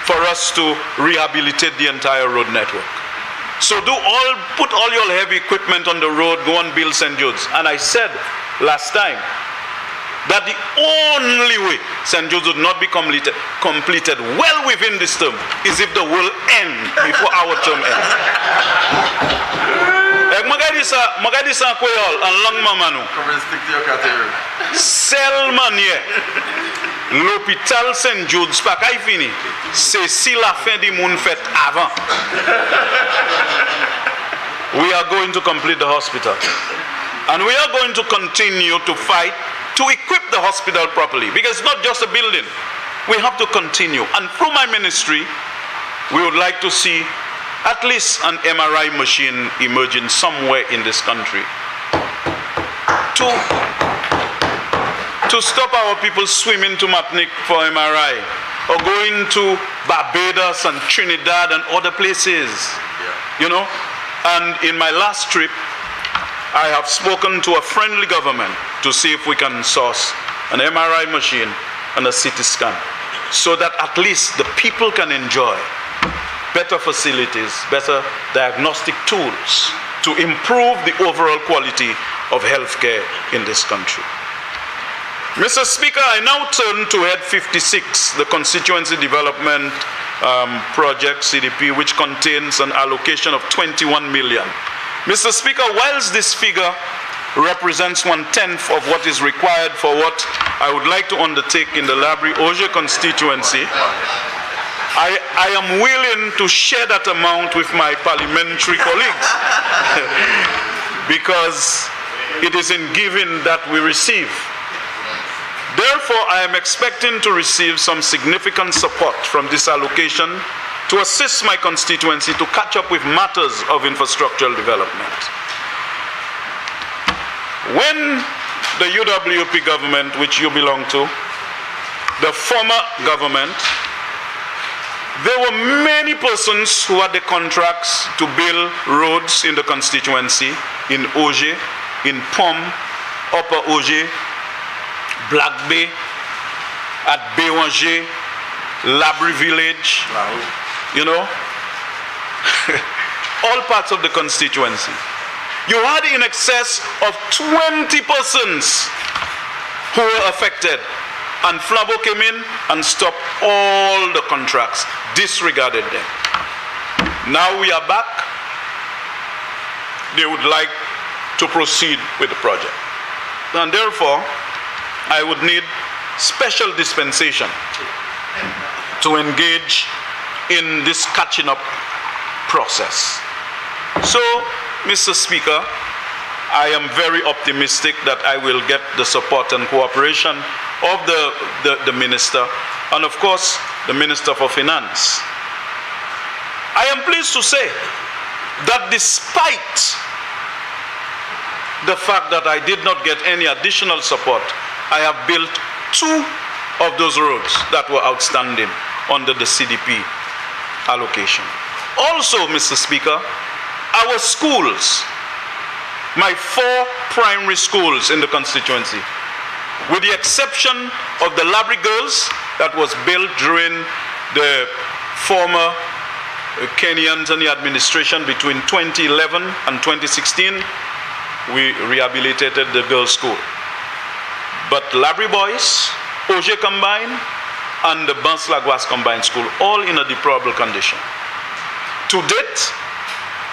for us to rehabilitate the entire road network. So put all your heavy equipment on the road, go and build St. Jude's. And I said last time that the only way St. Jude's would not be completed well within this term is if the world ends before our term ends. Magadisa Koyol and Long Mamanu. Sel Manier. L'hôpital St. Jude's pas qu'à fini. C'est si la fin du monde fait avant. We are going to complete the hospital. And we are going to continue to fight to equip the hospital properly. Because it's not just a building. We have to continue. And through my ministry, we would like to see at least an MRI machine emerging somewhere in this country to stop our people swimming to Martinique for MRI or going to Barbados and Trinidad and other places, you know. And in my last trip, I have spoken to a friendly government to see if we can source an MRI machine and a CT scan so that at least the people can enjoy better facilities, better diagnostic tools to improve the overall quality of healthcare in this country. Mr. Speaker, I now turn to Head 56, the Constituency Development Project, CDP, which contains an allocation of 21 million. Mr. Speaker, whilst this figure represents 1/10 of what is required for what I would like to undertake in the Labrie-Auger constituency, I am willing to share that amount with my parliamentary colleagues because it is in giving that we receive. Therefore, I am expecting to receive some significant support from this allocation to assist my constituency to catch up with matters of infrastructural development. When the UWP government, which you belong to, the former government, there were many persons who had the contracts to build roads in the constituency, in Auger, in Pom, Upper Auger, Black Bay, at Béwanger, Labrie Village, you know, all parts of the constituency. You had in excess of 20 persons who were affected. And Flabo came in and stopped all the contracts, disregarded them. Now we are back. They would like to proceed with the project. And therefore, I would need special dispensation to engage in this catching up process. So, Mr. Speaker, I am very optimistic that I will get the support and cooperation of the Minister and, of course, the Minister for Finance. I am pleased to say that despite the fact that I did not get any additional support, I have built 2 of those roads that were outstanding under the CDP allocation. Also, Mr. Speaker, our schools, my 4 primary schools in the constituency, with the exception of the Labrie Girls that was built during the former Kenyans and the administration between 2011 and 2016, we rehabilitated the girls' school. But Labrie Boys, Auger Combined, and the Bans-Lagoas Combined School, all in a deplorable condition. To date,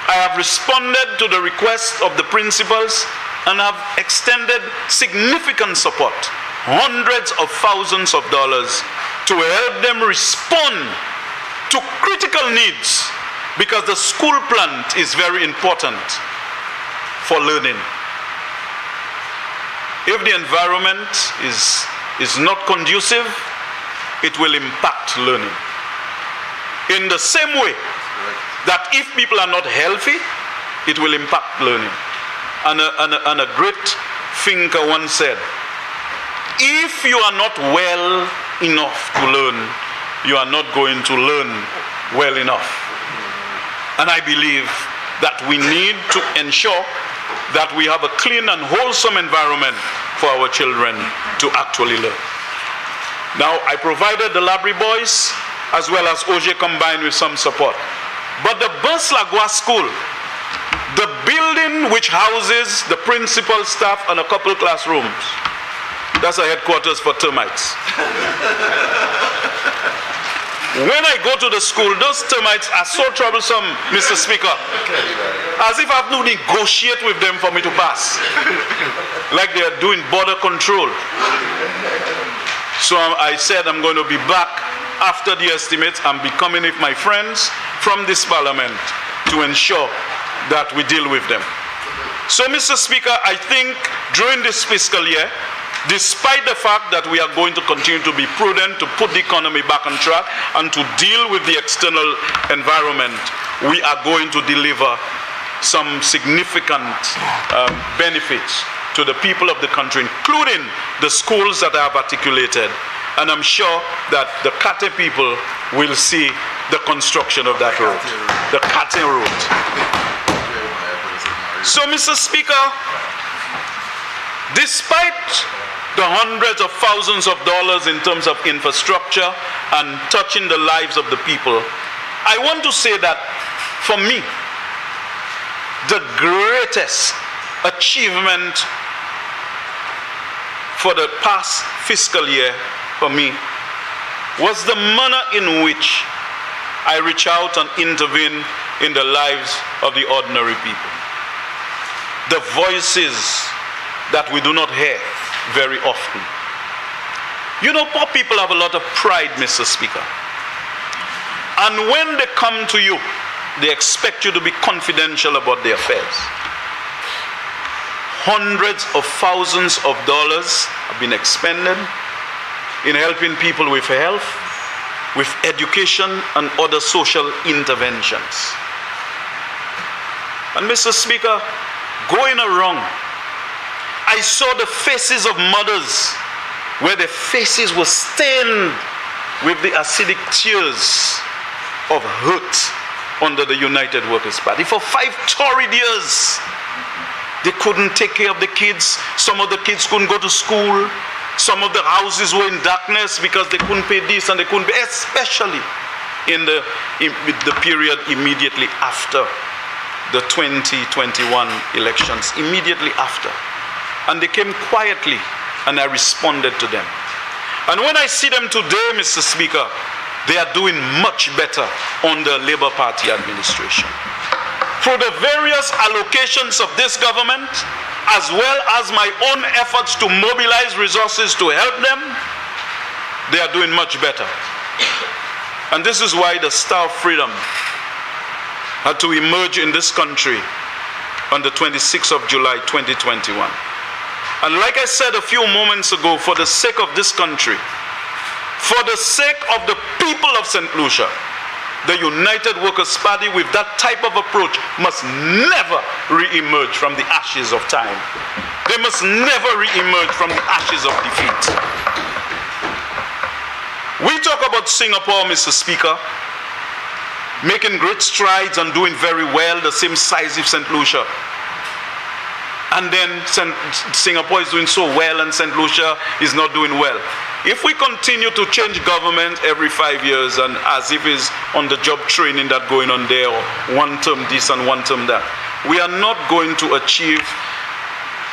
I have responded to the request of the principals and have extended significant support, hundreds of thousands of dollars, to help them respond to critical needs, because the school plant is very important for learning. If the environment is not conducive, it will impact learning. In the same way that if people are not healthy, it will impact learning. And a great thinker once said, if you are not well enough to learn, you are not going to learn well enough. And I believe that we need to ensure that we have a clean and wholesome environment for our children to actually learn. Now, I provided the library boys as well as OJ combined with some support. But the Lagua School, the building which houses the principal, staff, and a couple classrooms, that's a headquarters for termites. When I go to the school, those termites are so troublesome, Mr. Speaker, as if I have to negotiate with them for me to pass, like they are doing border control. So I said I'm going to be back after the estimates and be coming with my friends from this parliament to ensure that we deal with them. So, Mr. Speaker, I think during this fiscal year, despite the fact that we are going to continue to be prudent, to put the economy back on track, and to deal with the external environment, we are going to deliver some significant benefits to the people of the country, including the schools that I have articulated. And I'm sure that the Kate people will see the construction of that road, the Kate road. So, Mr. Speaker, despite the hundreds of thousands of dollars in terms of infrastructure and touching the lives of the people, I want to say that for me, the greatest achievement for the past fiscal year for me was the manner in which I reach out and intervene in the lives of the ordinary people. The voices that we do not hear very often. You know, poor people have a lot of pride, Mr. Speaker. And when they come to you, they expect you to be confidential about their affairs. Hundreds of thousands of dollars have been expended in helping people with health, with education, and other social interventions. And Mr. Speaker, going around, I saw the faces of mothers where their faces were stained with the acidic tears of hurt under the United Workers' Party. For 5 torrid years, they couldn't take care of the kids. Some of the kids couldn't go to school. Some of the houses were in darkness because they couldn't pay this and they couldn't pay, especially in the period immediately after the 2021 elections, immediately after. And they came quietly, and I responded to them. And when I see them today, Mr. Speaker, they are doing much better under Labour Party administration. Through the various allocations of this government, as well as my own efforts to mobilize resources to help them, they are doing much better. And this is why the Star of Freedom had to emerge in this country on the 26th of July 2021. And like I said a few moments ago, for the sake of this country, for the sake of the people of St. Lucia, the United Workers' Party with that type of approach must never re-emerge from the ashes of time. They must never re-emerge from the ashes of defeat. We talk about Singapore, Mr. Speaker, making great strides and doing very well, the same size as St. Lucia. And then Singapore is doing so well and St. Lucia is not doing well. If we continue to change government every 5 years and as if it's on-the-job training that going on there, or one term this and one term that, we are not going to achieve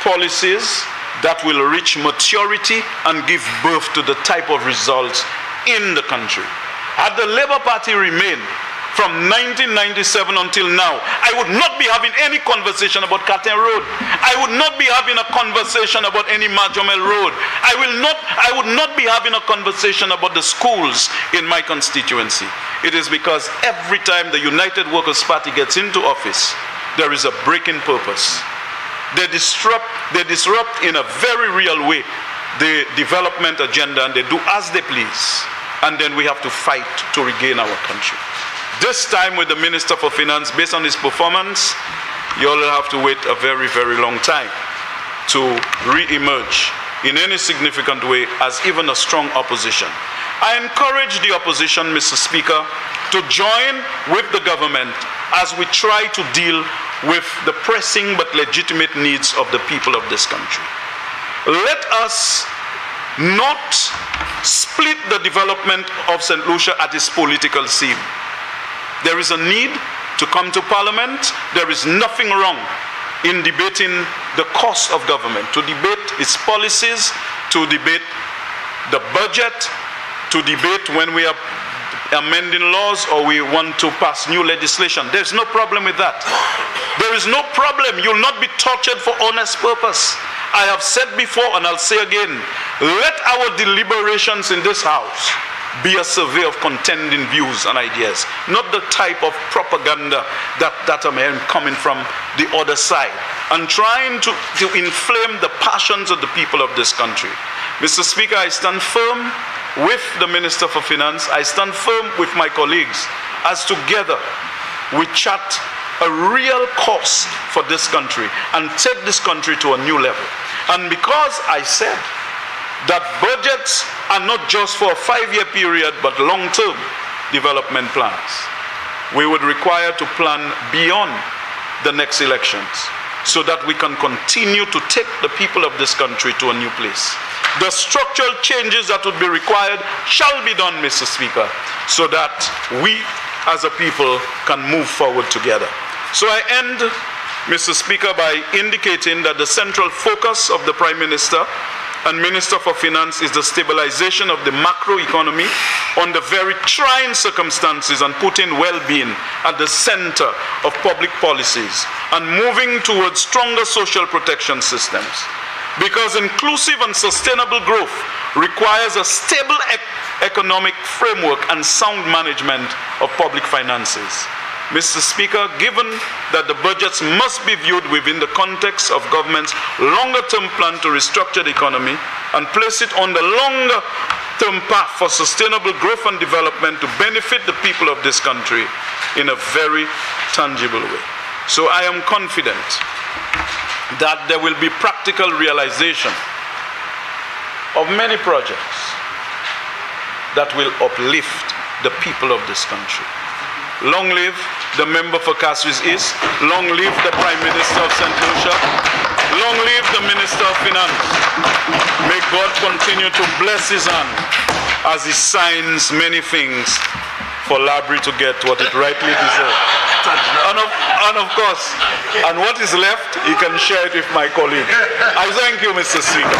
policies that will reach maturity and give birth to the type of results in the country. Had the Labour Party remained, from 1997 until now, I would not be having any conversation about Carter Road. I would not be having a conversation about any Majomel Road. I would not be having a conversation about the schools in my constituency. It is because every time the United Workers' Party gets into office, there is a break in purpose. They disrupt in a very real way the development agenda, and they do as they please. And then we have to fight to regain our country. This time with the Minister for Finance, based on his performance, you all have to wait a very, very long time to re-emerge in any significant way as even a strong opposition. I encourage the opposition, Mr. Speaker, to join with the government as we try to deal with the pressing but legitimate needs of the people of this country. Let us not split the development of St. Lucia at its political seam. There is a need to come to Parliament. There is nothing wrong in debating the cost of government, to debate its policies, to debate the budget, to debate when we are amending laws or we want to pass new legislation. There's no problem with that. There is no problem. You'll not be tortured for honest purpose. I have said before and I'll say again, let our deliberations in this House be a survey of contending views and ideas, not the type of propaganda that I'm hearing coming from the other side and trying to inflame the passions of the people of this country. Mr. Speaker, I stand firm with the Minister for Finance. I stand firm with my colleagues as together we chart a real course for this country and take this country to a new level. And because I said that budgets are not just for a 5-year period but long-term development plans, we would require to plan beyond the next elections so that we can continue to take the people of this country to a new place. The structural changes that would be required shall be done, Mr. Speaker, so that we as a people can move forward together. So I end, Mr. Speaker, by indicating that the central focus of the Prime Minister and Minister for Finance is the stabilization of the macroeconomy under very trying circumstances and putting well-being at the center of public policies and moving towards stronger social protection systems. Because inclusive and sustainable growth requires a stable economic framework and sound management of public finances. Mr. Speaker, given that the budgets must be viewed within the context of government's longer-term plan to restructure the economy and place it on the longer-term path for sustainable growth and development to benefit the people of this country in a very tangible way. So I am confident that there will be practical realization of many projects that will uplift the people of this country. Long live the member for Castries East. Long live the Prime Minister of St. Lucia. Long live the Minister of Finance. May God continue to bless his hand as he signs many things for Labrie to get what it rightly deserves. And of course, and what is left, he can share it with my colleague. I thank you, Mr. Speaker.